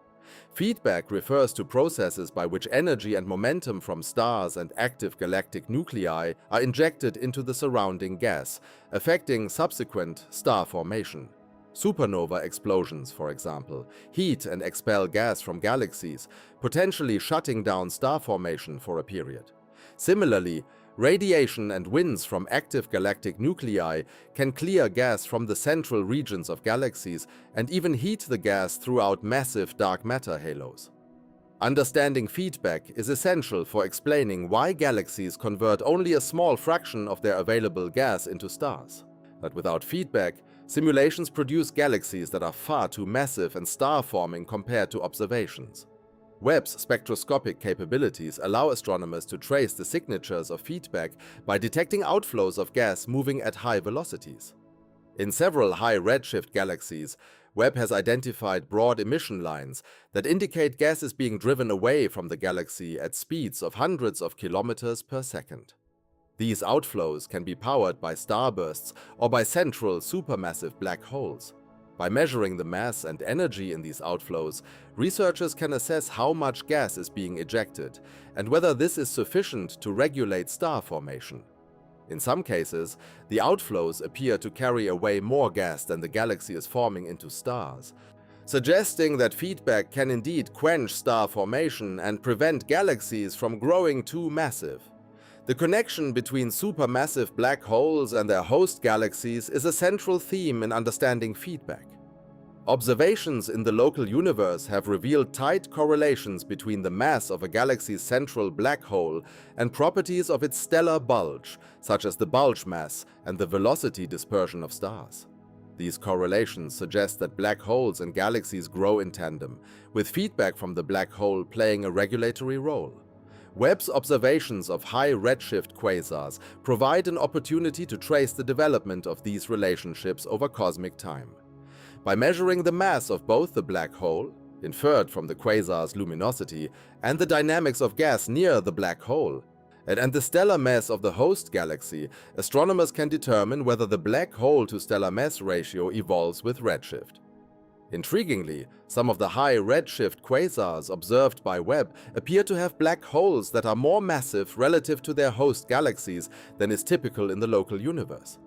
Feedback refers to processes by which energy and momentum from stars and active galactic nuclei are injected into the surrounding gas, affecting subsequent star formation. Supernova explosions, for example, heat and expel gas from galaxies, potentially shutting down star formation for a period. Similarly, radiation and winds from active galactic nuclei can clear gas from the central regions of galaxies and even heat the gas throughout massive dark matter halos. Understanding feedback is essential for explaining why galaxies convert only a small fraction of their available gas into stars. But without feedback, simulations produce galaxies that are far too massive and star-forming compared to observations. Webb's spectroscopic capabilities allow astronomers to trace the signatures of feedback by detecting outflows of gas moving at high velocities. In several high redshift galaxies, Webb has identified broad emission lines that indicate gas is being driven away from the galaxy at speeds of hundreds of kilometers per second. These outflows can be powered by starbursts or by central supermassive black holes. By measuring the mass and energy in these outflows, researchers can assess how much gas is being ejected and whether this is sufficient to regulate star formation. In some cases, the outflows appear to carry away more gas than the galaxy is forming into stars, suggesting that feedback can indeed quench star formation and prevent galaxies from growing too massive. The connection between supermassive black holes and their host galaxies is a central theme in understanding feedback. Observations in the local universe have revealed tight correlations between the mass of a galaxy's central black hole and properties of its stellar bulge, such as the bulge mass and the velocity dispersion of stars. These correlations suggest that black holes and galaxies grow in tandem, with feedback from the black hole playing a regulatory role. Webb's observations of high redshift quasars provide an opportunity to trace the development of these relationships over cosmic time. By measuring the mass of both the black hole inferred from the quasar's luminosity and the dynamics of gas near the black hole, and the stellar mass of the host galaxy, astronomers can determine whether the black hole to stellar mass ratio evolves with redshift. Intriguingly, some of the high redshift quasars observed by Webb appear to have black holes that are more massive relative to their host galaxies than is typical in the local universe.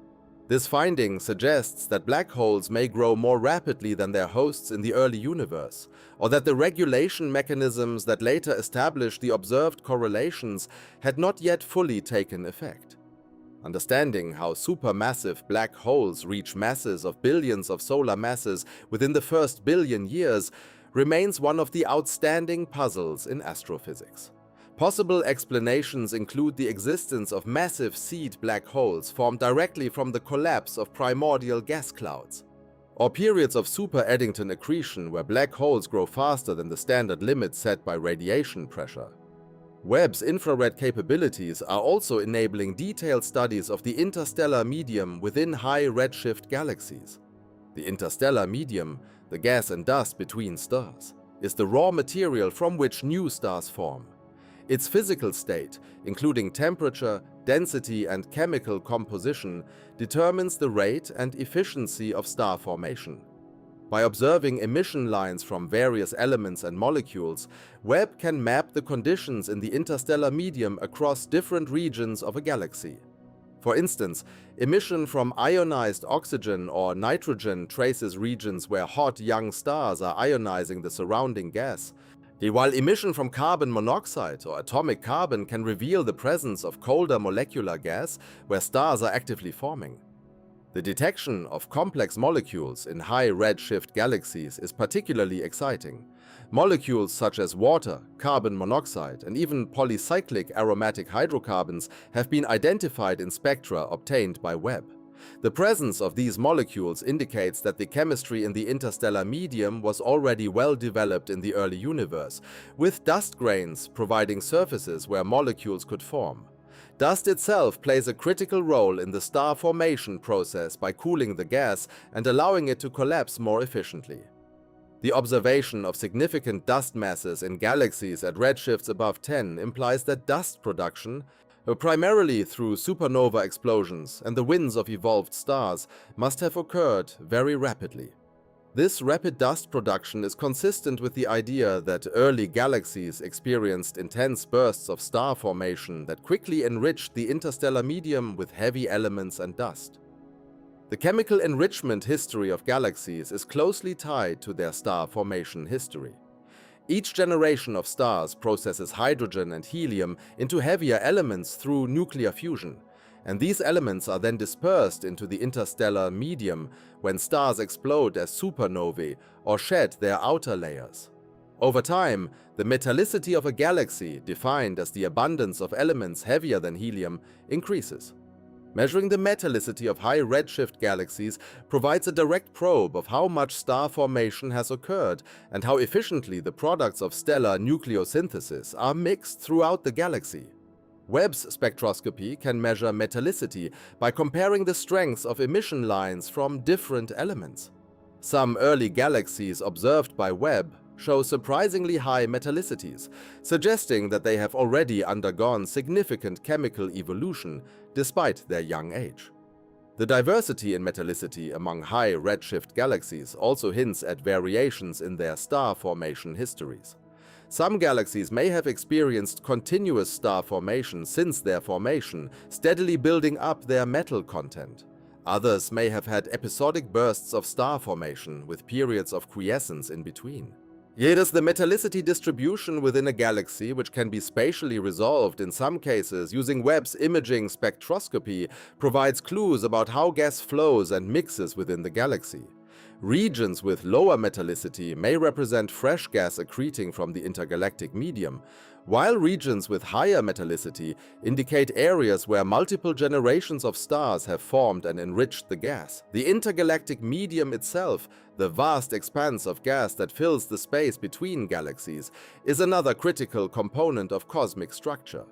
This finding suggests that black holes may grow more rapidly than their hosts in the early universe, or that the regulation mechanisms that later established the observed correlations had not yet fully taken effect. Understanding how supermassive black holes reach masses of billions of solar masses within the first billion years remains one of the outstanding puzzles in astrophysics. Possible explanations include the existence of massive seed black holes formed directly from the collapse of primordial gas clouds, or periods of super-Eddington accretion where black holes grow faster than the standard limit set by radiation pressure. Webb's infrared capabilities are also enabling detailed studies of the interstellar medium within high redshift galaxies. The interstellar medium, the gas and dust between stars, is the raw material from which new stars form. Its physical state, including temperature, density, and chemical composition, determines the rate and efficiency of star formation. By observing emission lines from various elements and molecules, Webb can map the conditions in the interstellar medium across different regions of a galaxy. For instance, emission from ionized oxygen or nitrogen traces regions where hot young stars are ionizing the surrounding gas, while emission from carbon monoxide or atomic carbon can reveal the presence of colder molecular gas where stars are actively forming. The detection of complex molecules in high redshift galaxies is particularly exciting. Molecules such as water, carbon monoxide, and even polycyclic aromatic hydrocarbons have been identified in spectra obtained by Webb. The presence of these molecules indicates that the chemistry in the interstellar medium was already well developed in the early universe, with dust grains providing surfaces where molecules could form. Dust itself plays a critical role in the star formation process by cooling the gas and allowing it to collapse more efficiently. The observation of significant dust masses in galaxies at redshifts above 10 implies that dust production, primarily through supernova explosions and the winds of evolved stars, must have occurred very rapidly. This rapid dust production is consistent with the idea that early galaxies experienced intense bursts of star formation that quickly enriched the interstellar medium with heavy elements and dust. The chemical enrichment history of galaxies is closely tied to their star formation history. Each generation of stars processes hydrogen and helium into heavier elements through nuclear fusion, and these elements are then dispersed into the interstellar medium when stars explode as supernovae or shed their outer layers. Over time, the metallicity of a galaxy, defined as the abundance of elements heavier than helium, increases. Measuring the metallicity of high redshift galaxies provides a direct probe of how much star formation has occurred and how efficiently the products of stellar nucleosynthesis are mixed throughout the galaxy. Webb's spectroscopy can measure metallicity by comparing the strengths of emission lines from different elements. Some early galaxies observed by Webb show surprisingly high metallicities, suggesting that they have already undergone significant chemical evolution despite their young age. The diversity in metallicity among high redshift galaxies also hints at variations in their star formation histories. Some galaxies may have experienced continuous star formation since their formation, steadily building up their metal content. Others may have had episodic bursts of star formation with periods of quiescence in between. Yet is the metallicity distribution within a galaxy, which can be spatially resolved in some cases using Webb's imaging spectroscopy, provides clues about how gas flows and mixes within the galaxy. Regions with lower metallicity may represent fresh gas accreting from the intergalactic medium, while regions with higher metallicity indicate areas where multiple generations of stars have formed and enriched the gas. The intergalactic medium itself, the vast expanse of gas that fills the space between galaxies, is another critical component of cosmic structure.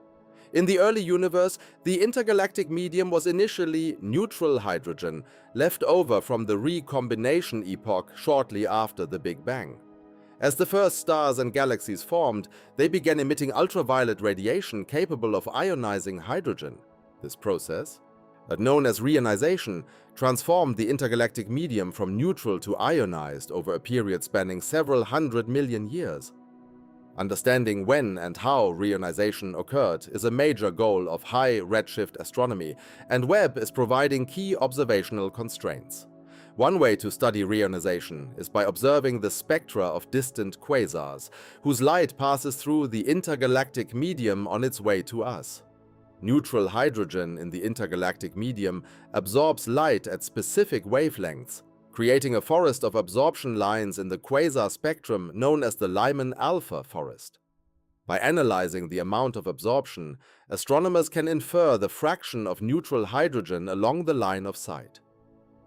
In the early universe, the intergalactic medium was initially neutral hydrogen, left over from the recombination epoch shortly after the Big Bang. As the first stars and galaxies formed, they began emitting ultraviolet radiation capable of ionizing hydrogen. This process, known as reionization, transformed the intergalactic medium from neutral to ionized over a period spanning several 100 million years. Understanding when and how reionization occurred is a major goal of high redshift astronomy, and Webb is providing key observational constraints. One way to study reionization is by observing the spectra of distant quasars, whose light passes through the intergalactic medium on its way to us. Neutral hydrogen in the intergalactic medium absorbs light at specific wavelengths, creating a forest of absorption lines in the quasar spectrum known as the Lyman alpha forest. By analyzing the amount of absorption, astronomers can infer the fraction of neutral hydrogen along the line of sight.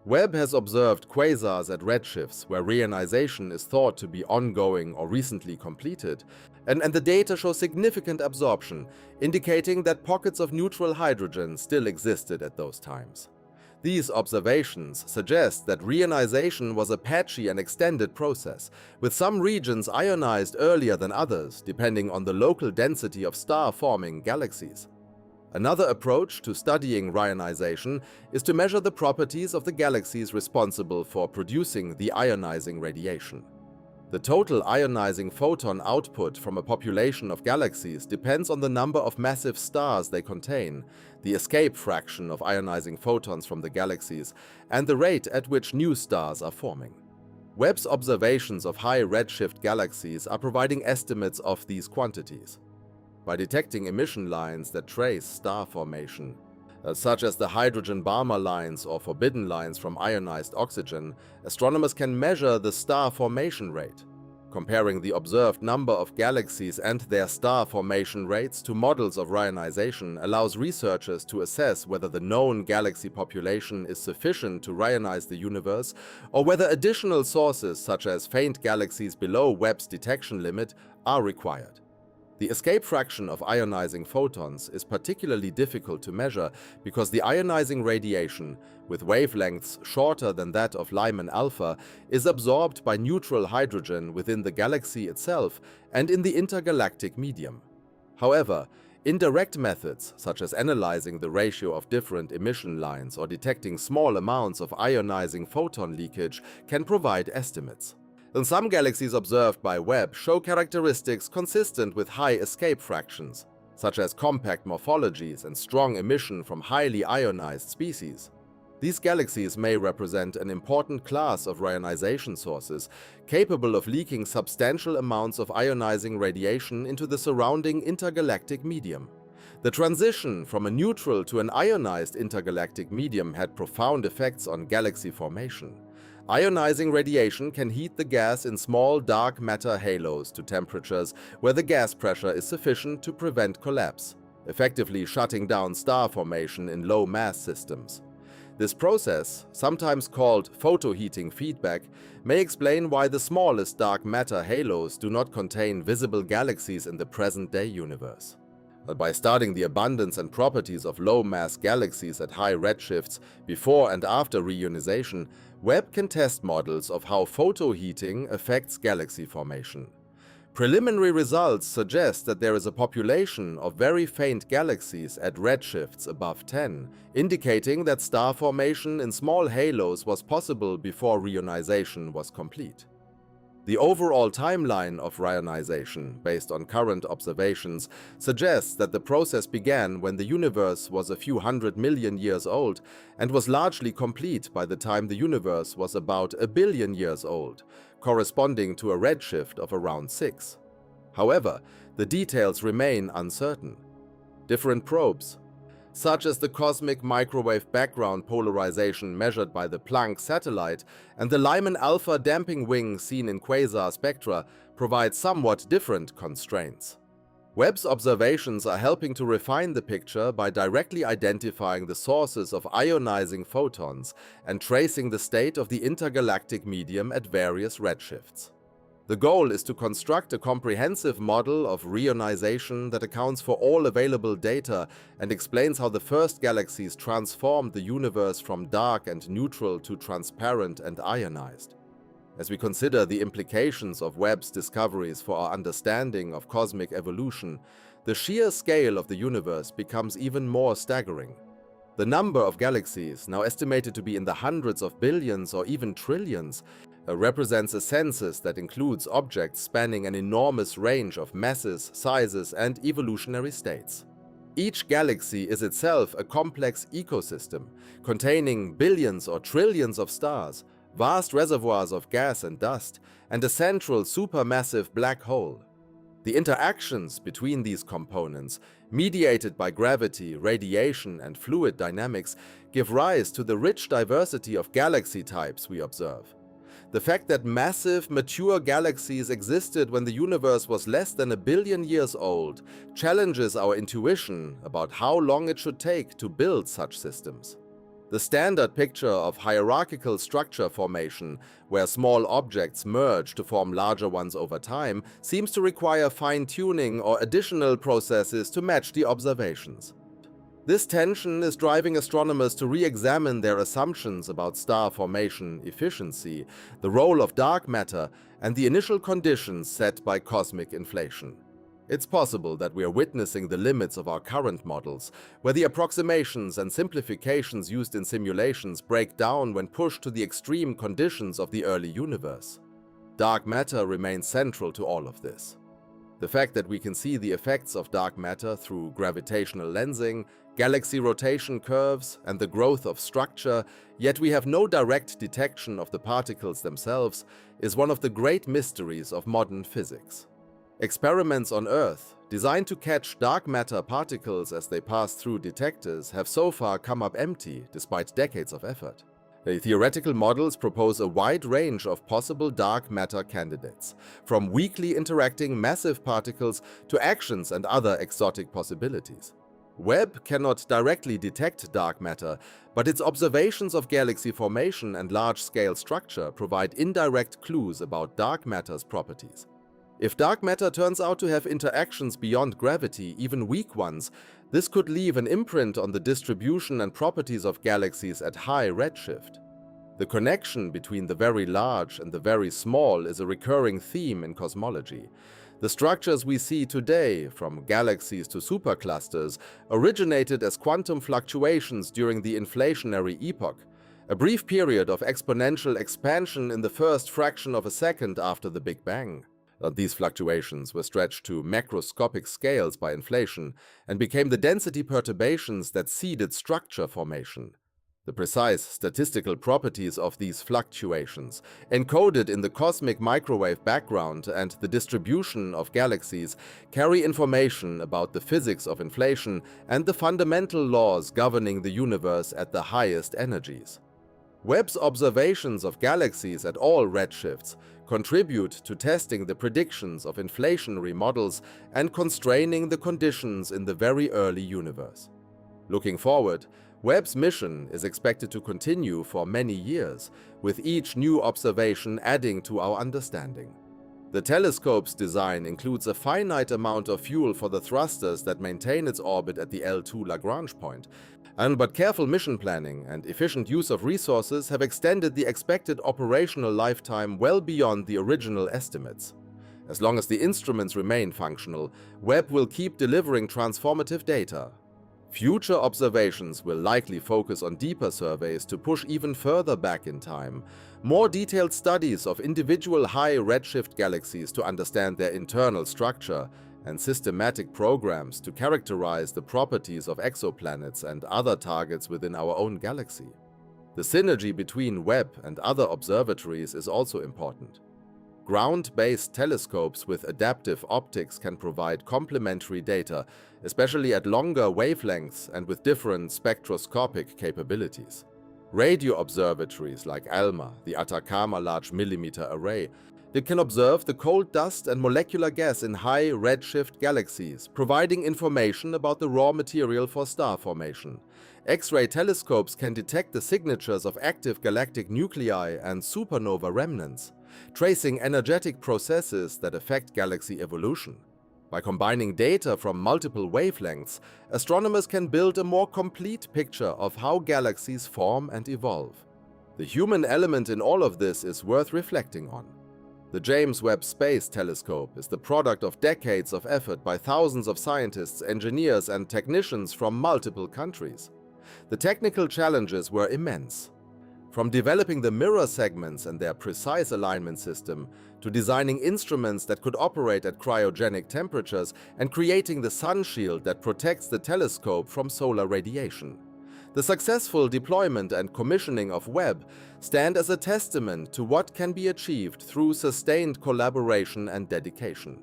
Webb has observed quasars at redshifts where reionization is thought to be ongoing or recently completed, and the data show significant absorption, indicating that pockets of neutral hydrogen still existed at those times. These observations suggest that reionization was a patchy and extended process, with some regions ionized earlier than others, depending on the local density of star-forming galaxies. Another approach to studying reionization is to measure the properties of the galaxies responsible for producing the ionizing radiation. The total ionizing photon output from a population of galaxies depends on the number of massive stars they contain, the escape fraction of ionizing photons from the galaxies, and the rate at which new stars are forming. Webb's observations of high redshift galaxies are providing estimates of these quantities. By detecting emission lines that trace star formation, such as the hydrogen-Balmer lines or forbidden lines from ionized oxygen, astronomers can measure the star formation rate. Comparing the observed number of galaxies and their star formation rates to models of reionization allows researchers to assess whether the known galaxy population is sufficient to reionize the universe, or whether additional sources such as faint galaxies below Webb's detection limit are required. The escape fraction of ionizing photons is particularly difficult to measure because the ionizing radiation, with wavelengths shorter than that of Lyman alpha, is absorbed by neutral hydrogen within the galaxy itself and in the intergalactic medium. However, indirect methods, such as analyzing the ratio of different emission lines or detecting small amounts of ionizing photon leakage, can provide estimates. And some galaxies observed by Webb show characteristics consistent with high escape fractions, such as compact morphologies and strong emission from highly ionized species. These galaxies may represent an important class of reionization sources, capable of leaking substantial amounts of ionizing radiation into the surrounding intergalactic medium. The transition from a neutral to an ionized intergalactic medium had profound effects on galaxy formation. Ionizing radiation can heat the gas in small dark matter halos to temperatures where the gas pressure is sufficient to prevent collapse, effectively shutting down star formation in low-mass systems. This process, sometimes called photoheating feedback, may explain why the smallest dark matter halos do not contain visible galaxies in the present-day universe. But by studying the abundance and properties of low-mass galaxies at high redshifts before and after reionization, Webb can test models of how photoheating affects galaxy formation. Preliminary results suggest that there is a population of very faint galaxies at redshifts above 10, indicating that star formation in small halos was possible before reionization was complete. The overall timeline of reionization, based on current observations, suggests that the process began when the universe was a few 100 million years old and was largely complete by the time the universe was about 1 billion years old, corresponding to a redshift of around 6. However, the details remain uncertain. Different probes, such as the cosmic microwave background polarization measured by the Planck satellite and the Lyman alpha damping wing seen in quasar spectra, provide somewhat different constraints. Webb's observations are helping to refine the picture by directly identifying the sources of ionizing photons and tracing the state of the intergalactic medium at various redshifts. The goal is to construct a comprehensive model of reionization that accounts for all available data and explains how the first galaxies transformed the universe from dark and neutral to transparent and ionized. As we consider the implications of Webb's discoveries for our understanding of cosmic evolution, the sheer scale of the universe becomes even more staggering. The number of galaxies, now estimated to be in the hundreds of billions or even trillions, represents a census that includes objects spanning an enormous range of masses, sizes, and evolutionary states. Each galaxy is itself a complex ecosystem, containing billions or trillions of stars, vast reservoirs of gas and dust, and a central supermassive black hole. The interactions between these components, mediated by gravity, radiation, and fluid dynamics, give rise to the rich diversity of galaxy types we observe. The fact that massive, mature galaxies existed when the universe was less than 1 billion years old challenges our intuition about how long it should take to build such systems. The standard picture of hierarchical structure formation, where small objects merge to form larger ones over time, seems to require fine-tuning or additional processes to match the observations. This tension is driving astronomers to re-examine their assumptions about star formation efficiency, the role of dark matter, and the initial conditions set by cosmic inflation. It's possible that we are witnessing the limits of our current models, where the approximations and simplifications used in simulations break down when pushed to the extreme conditions of the early universe. Dark matter remains central to all of this. The fact that we can see the effects of dark matter through gravitational lensing, galaxy rotation curves, and the growth of structure, yet we have no direct detection of the particles themselves, is one of the great mysteries of modern physics. Experiments on Earth, designed to catch dark matter particles as they pass through detectors, have so far come up empty despite decades of effort. The theoretical models propose a wide range of possible dark matter candidates, from weakly interacting massive particles to actions and other exotic possibilities. Webb cannot directly detect dark matter, but its observations of galaxy formation and large-scale structure provide indirect clues about dark matter's properties. If dark matter turns out to have interactions beyond gravity, even weak ones, this could leave an imprint on the distribution and properties of galaxies at high redshift. The connection between the very large and the very small is a recurring theme in cosmology. The structures we see today, from galaxies to superclusters, originated as quantum fluctuations during the inflationary epoch, a brief period of exponential expansion in the first fraction of a second after the Big Bang. These fluctuations were stretched to macroscopic scales by inflation and became the density perturbations that seeded structure formation. The precise statistical properties of these fluctuations, encoded in the cosmic microwave background and the distribution of galaxies, carry information about the physics of inflation and the fundamental laws governing the universe at the highest energies. Webb's observations of galaxies at all redshifts contribute to testing the predictions of inflationary models and constraining the conditions in the very early universe. Looking forward, Webb's mission is expected to continue for many years, with each new observation adding to our understanding. The telescope's design includes a finite amount of fuel for the thrusters that maintain its orbit at the L2 Lagrange point, but careful mission planning and efficient use of resources have extended the expected operational lifetime well beyond the original estimates. As long as the instruments remain functional, Webb will keep delivering transformative data. Future observations will likely focus on deeper surveys to push even further back in time, more detailed studies of individual high redshift galaxies to understand their internal structure, and systematic programs to characterize the properties of exoplanets and other targets within our own galaxy. The synergy between Webb and other observatories is also important. Ground-based telescopes with adaptive optics can provide complementary data, especially at longer wavelengths and with different spectroscopic capabilities. Radio observatories like ALMA, the Atacama Large Millimeter Array, that can observe the cold dust and molecular gas in high redshift galaxies, providing information about the raw material for star formation. X-ray telescopes can detect the signatures of active galactic nuclei and supernova remnants, tracing energetic processes that affect galaxy evolution. By combining data from multiple wavelengths, astronomers can build a more complete picture of how galaxies form and evolve. The human element in all of this is worth reflecting on. The James Webb Space Telescope is the product of decades of effort by thousands of scientists, engineers, and technicians from multiple countries. The technical challenges were immense. From developing the mirror segments and their precise alignment system, to designing instruments that could operate at cryogenic temperatures and creating the sun shield that protects the telescope from solar radiation. The successful deployment and commissioning of Webb stand as a testament to what can be achieved through sustained collaboration and dedication.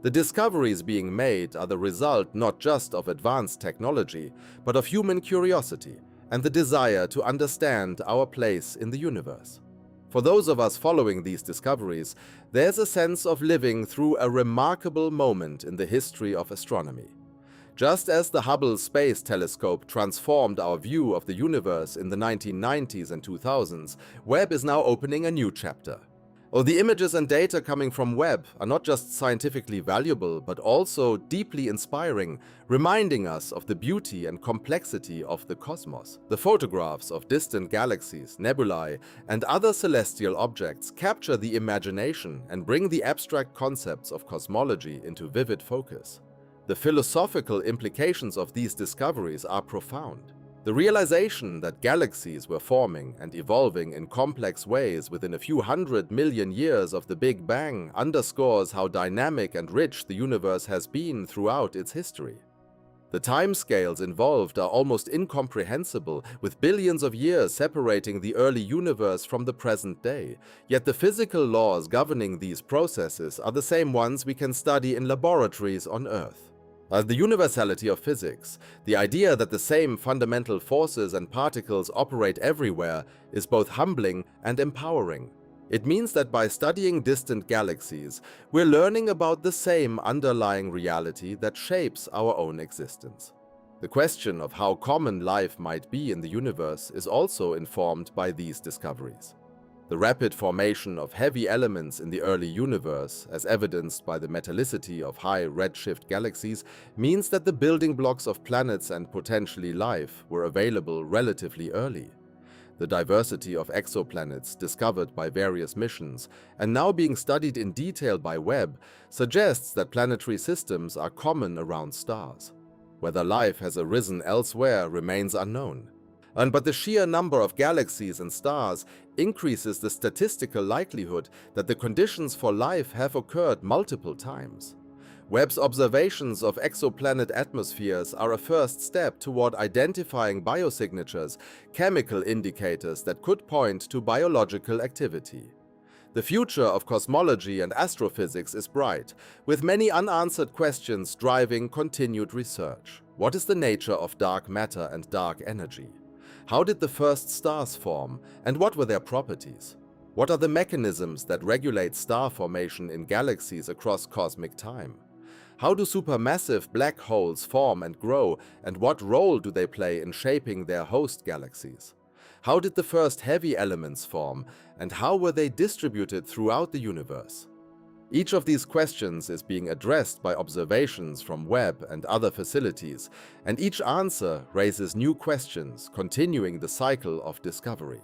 The discoveries being made are the result not just of advanced technology, but of human curiosity and the desire to understand our place in the universe. For those of us following these discoveries, there's a sense of living through a remarkable moment in the history of astronomy. Just as the Hubble Space Telescope transformed our view of the universe in the 1990s and 2000s, Webb is now opening a new chapter. The images and data coming from Webb are not just scientifically valuable, but also deeply inspiring, reminding us of the beauty and complexity of the cosmos. The photographs of distant galaxies, nebulae, and other celestial objects capture the imagination and bring the abstract concepts of cosmology into vivid focus. The philosophical implications of these discoveries are profound. The realization that galaxies were forming and evolving in complex ways within a few 100 million years of the Big Bang underscores how dynamic and rich the universe has been throughout its history. The timescales involved are almost incomprehensible, with billions of years separating the early universe from the present day, yet the physical laws governing these processes are the same ones we can study in laboratories on Earth. The universality of physics, the idea that the same fundamental forces and particles operate everywhere, is both humbling and empowering. It means that by studying distant galaxies, we're learning about the same underlying reality that shapes our own existence. The question of how common life might be in the universe is also informed by these discoveries. The rapid formation of heavy elements in the early universe, as evidenced by the metallicity of high redshift galaxies, means that the building blocks of planets and potentially life were available relatively early. The diversity of exoplanets discovered by various missions and now being studied in detail by Webb suggests that planetary systems are common around stars. Whether life has arisen elsewhere remains unknown. But the sheer number of galaxies and stars increases the statistical likelihood that the conditions for life have occurred multiple times. Webb's observations of exoplanet atmospheres are a first step toward identifying biosignatures, chemical indicators that could point to biological activity. The future of cosmology and astrophysics is bright, with many unanswered questions driving continued research. What is the nature of dark matter and dark energy? How did the first stars form, and what were their properties? What are the mechanisms that regulate star formation in galaxies across cosmic time? How do supermassive black holes form and grow, and what role do they play in shaping their host galaxies? How did the first heavy elements form, and how were they distributed throughout the universe? Each of these questions is being addressed by observations from Webb and other facilities, and each answer raises new questions, continuing the cycle of discovery.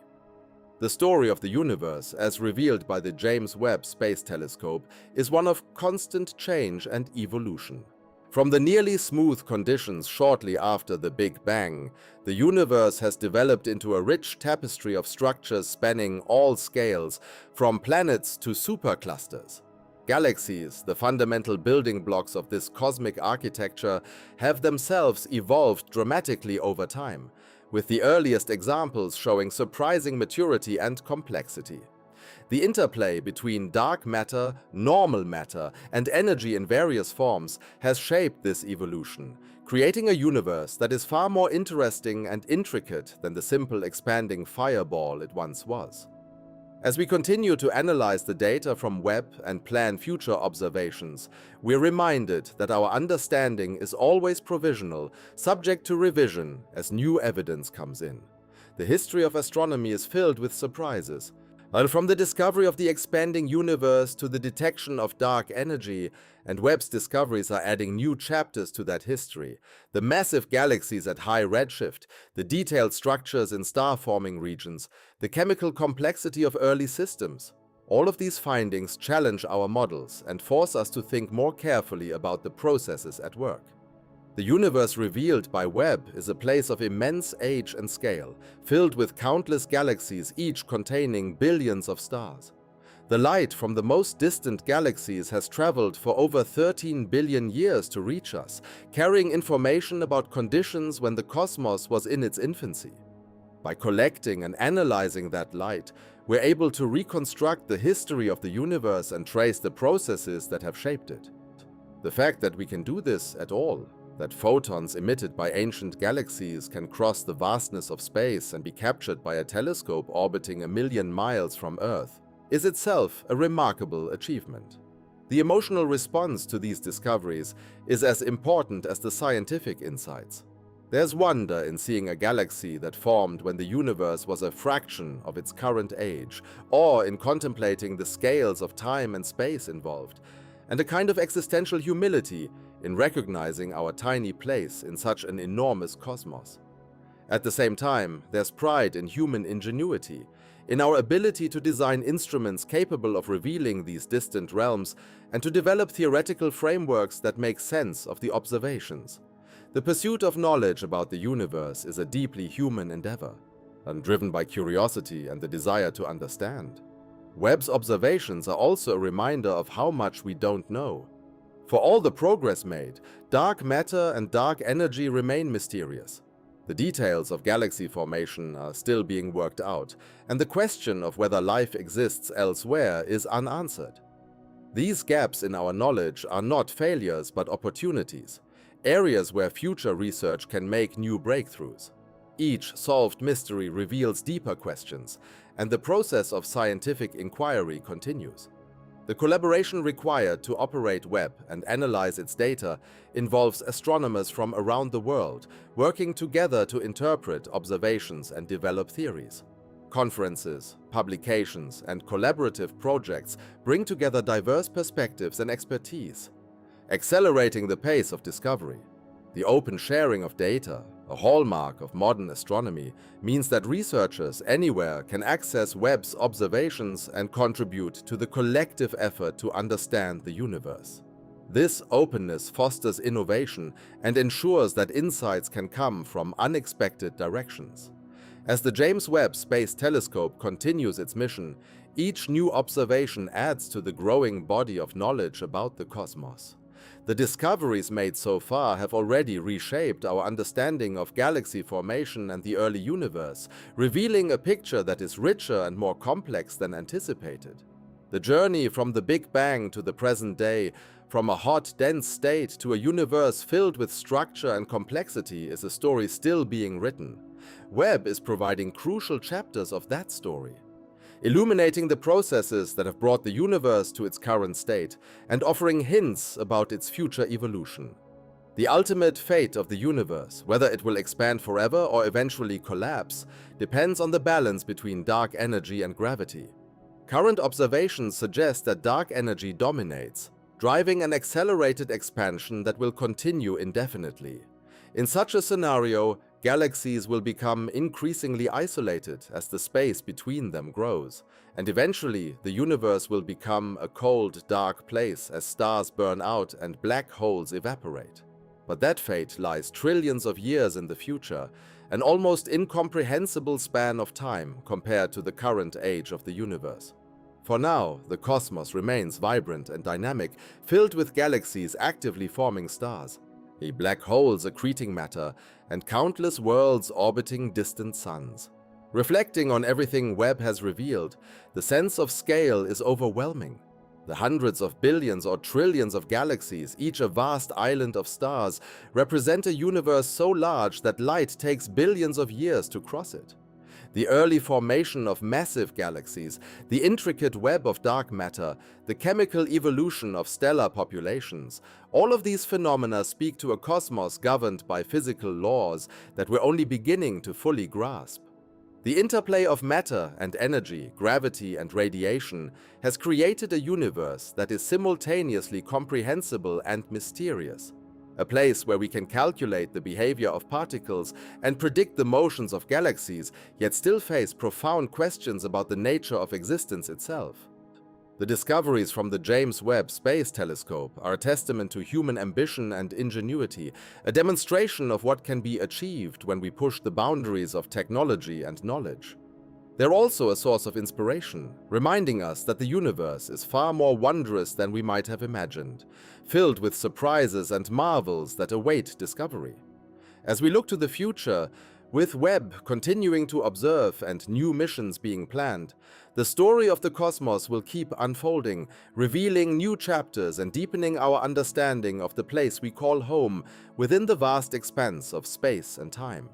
The story of the universe, as revealed by the James Webb Space Telescope, is one of constant change and evolution. From the nearly smooth conditions shortly after the Big Bang, the universe has developed into a rich tapestry of structures spanning all scales, from planets to superclusters. Galaxies, the fundamental building blocks of this cosmic architecture, have themselves evolved dramatically over time, with the earliest examples showing surprising maturity and complexity. The interplay between dark matter, normal matter, and energy in various forms has shaped this evolution, creating a universe that is far more interesting and intricate than the simple expanding fireball it once was. As we continue to analyze the data from Webb and plan future observations, we're reminded that our understanding is always provisional, subject to revision as new evidence comes in. The history of astronomy is filled with surprises, Well, from the discovery of the expanding universe to the detection of dark energy, and Webb's discoveries are adding new chapters to that history. The massive galaxies at high redshift, the detailed structures in star-forming regions, the chemical complexity of early systems. All of these findings challenge our models and force us to think more carefully about the processes at work. The universe revealed by Webb is a place of immense age and scale, filled with countless galaxies, each containing billions of stars. The light from the most distant galaxies has traveled for over 13 billion years to reach us, carrying information about conditions when the cosmos was in its infancy. By collecting and analyzing that light, we're able to reconstruct the history of the universe and trace the processes that have shaped it. The fact that we can do this at all, that photons emitted by ancient galaxies can cross the vastness of space and be captured by a telescope orbiting 1,000,000 miles from Earth, is itself a remarkable achievement. The emotional response to these discoveries is as important as the scientific insights. There's wonder in seeing a galaxy that formed when the universe was a fraction of its current age, or in contemplating the scales of time and space involved, and a kind of existential humility in recognizing our tiny place in such an enormous cosmos. At the same time, there's pride in human ingenuity, in our ability to design instruments capable of revealing these distant realms and to develop theoretical frameworks that make sense of the observations. The pursuit of knowledge about the universe is a deeply human endeavor, and driven by curiosity and the desire to understand. Webb's observations are also a reminder of how much we don't know. For all the progress made, dark matter and dark energy remain mysterious. The details of galaxy formation are still being worked out, and the question of whether life exists elsewhere is unanswered. These gaps in our knowledge are not failures but opportunities, areas where future research can make new breakthroughs. Each solved mystery reveals deeper questions, and the process of scientific inquiry continues. The collaboration required to operate Webb and analyze its data involves astronomers from around the world working together to interpret observations and develop theories. Conferences, publications, and collaborative projects bring together diverse perspectives and expertise, accelerating the pace of discovery. The open sharing of data, a hallmark of modern astronomy, means that researchers anywhere can access Webb's observations and contribute to the collective effort to understand the universe. This openness fosters innovation and ensures that insights can come from unexpected directions. As the James Webb Space Telescope continues its mission, each new observation adds to the growing body of knowledge about the cosmos. The discoveries made so far have already reshaped our understanding of galaxy formation and the early universe, revealing a picture that is richer and more complex than anticipated. The journey from the Big Bang to the present day, from a hot, dense state to a universe filled with structure and complexity, is a story still being written. Webb is providing crucial chapters of that story, illuminating the processes that have brought the universe to its current state and offering hints about its future evolution. The ultimate fate of the universe, whether it will expand forever or eventually collapse, depends on the balance between dark energy and gravity. Current observations suggest that dark energy dominates, driving an accelerated expansion that will continue indefinitely. In such a scenario, galaxies will become increasingly isolated as the space between them grows, and eventually the universe will become a cold, dark place as stars burn out and black holes evaporate. But that fate lies trillions of years in the future, an almost incomprehensible span of time compared to the current age of the universe. For now, the cosmos remains vibrant and dynamic, filled with galaxies actively forming stars, black holes accreting matter, and countless worlds orbiting distant suns. Reflecting on everything Webb has revealed, the sense of scale is overwhelming. The hundreds of billions or trillions of galaxies, each a vast island of stars, represent a universe so large that light takes billions of years to cross it. The early formation of massive galaxies, the intricate web of dark matter, the chemical evolution of stellar populations, all of these phenomena speak to a cosmos governed by physical laws that we're only beginning to fully grasp. The interplay of matter and energy, gravity and radiation has created a universe that is simultaneously comprehensible and mysterious. A place where we can calculate the behavior of particles and predict the motions of galaxies, yet still face profound questions about the nature of existence itself. The discoveries from the James Webb Space Telescope are a testament to human ambition and ingenuity, a demonstration of what can be achieved when we push the boundaries of technology and knowledge. They're also a source of inspiration, reminding us that the universe is far more wondrous than we might have imagined, filled with surprises and marvels that await discovery. As we look to the future, with Webb continuing to observe and new missions being planned, the story of the cosmos will keep unfolding, revealing new chapters and deepening our understanding of the place we call home within the vast expanse of space and time.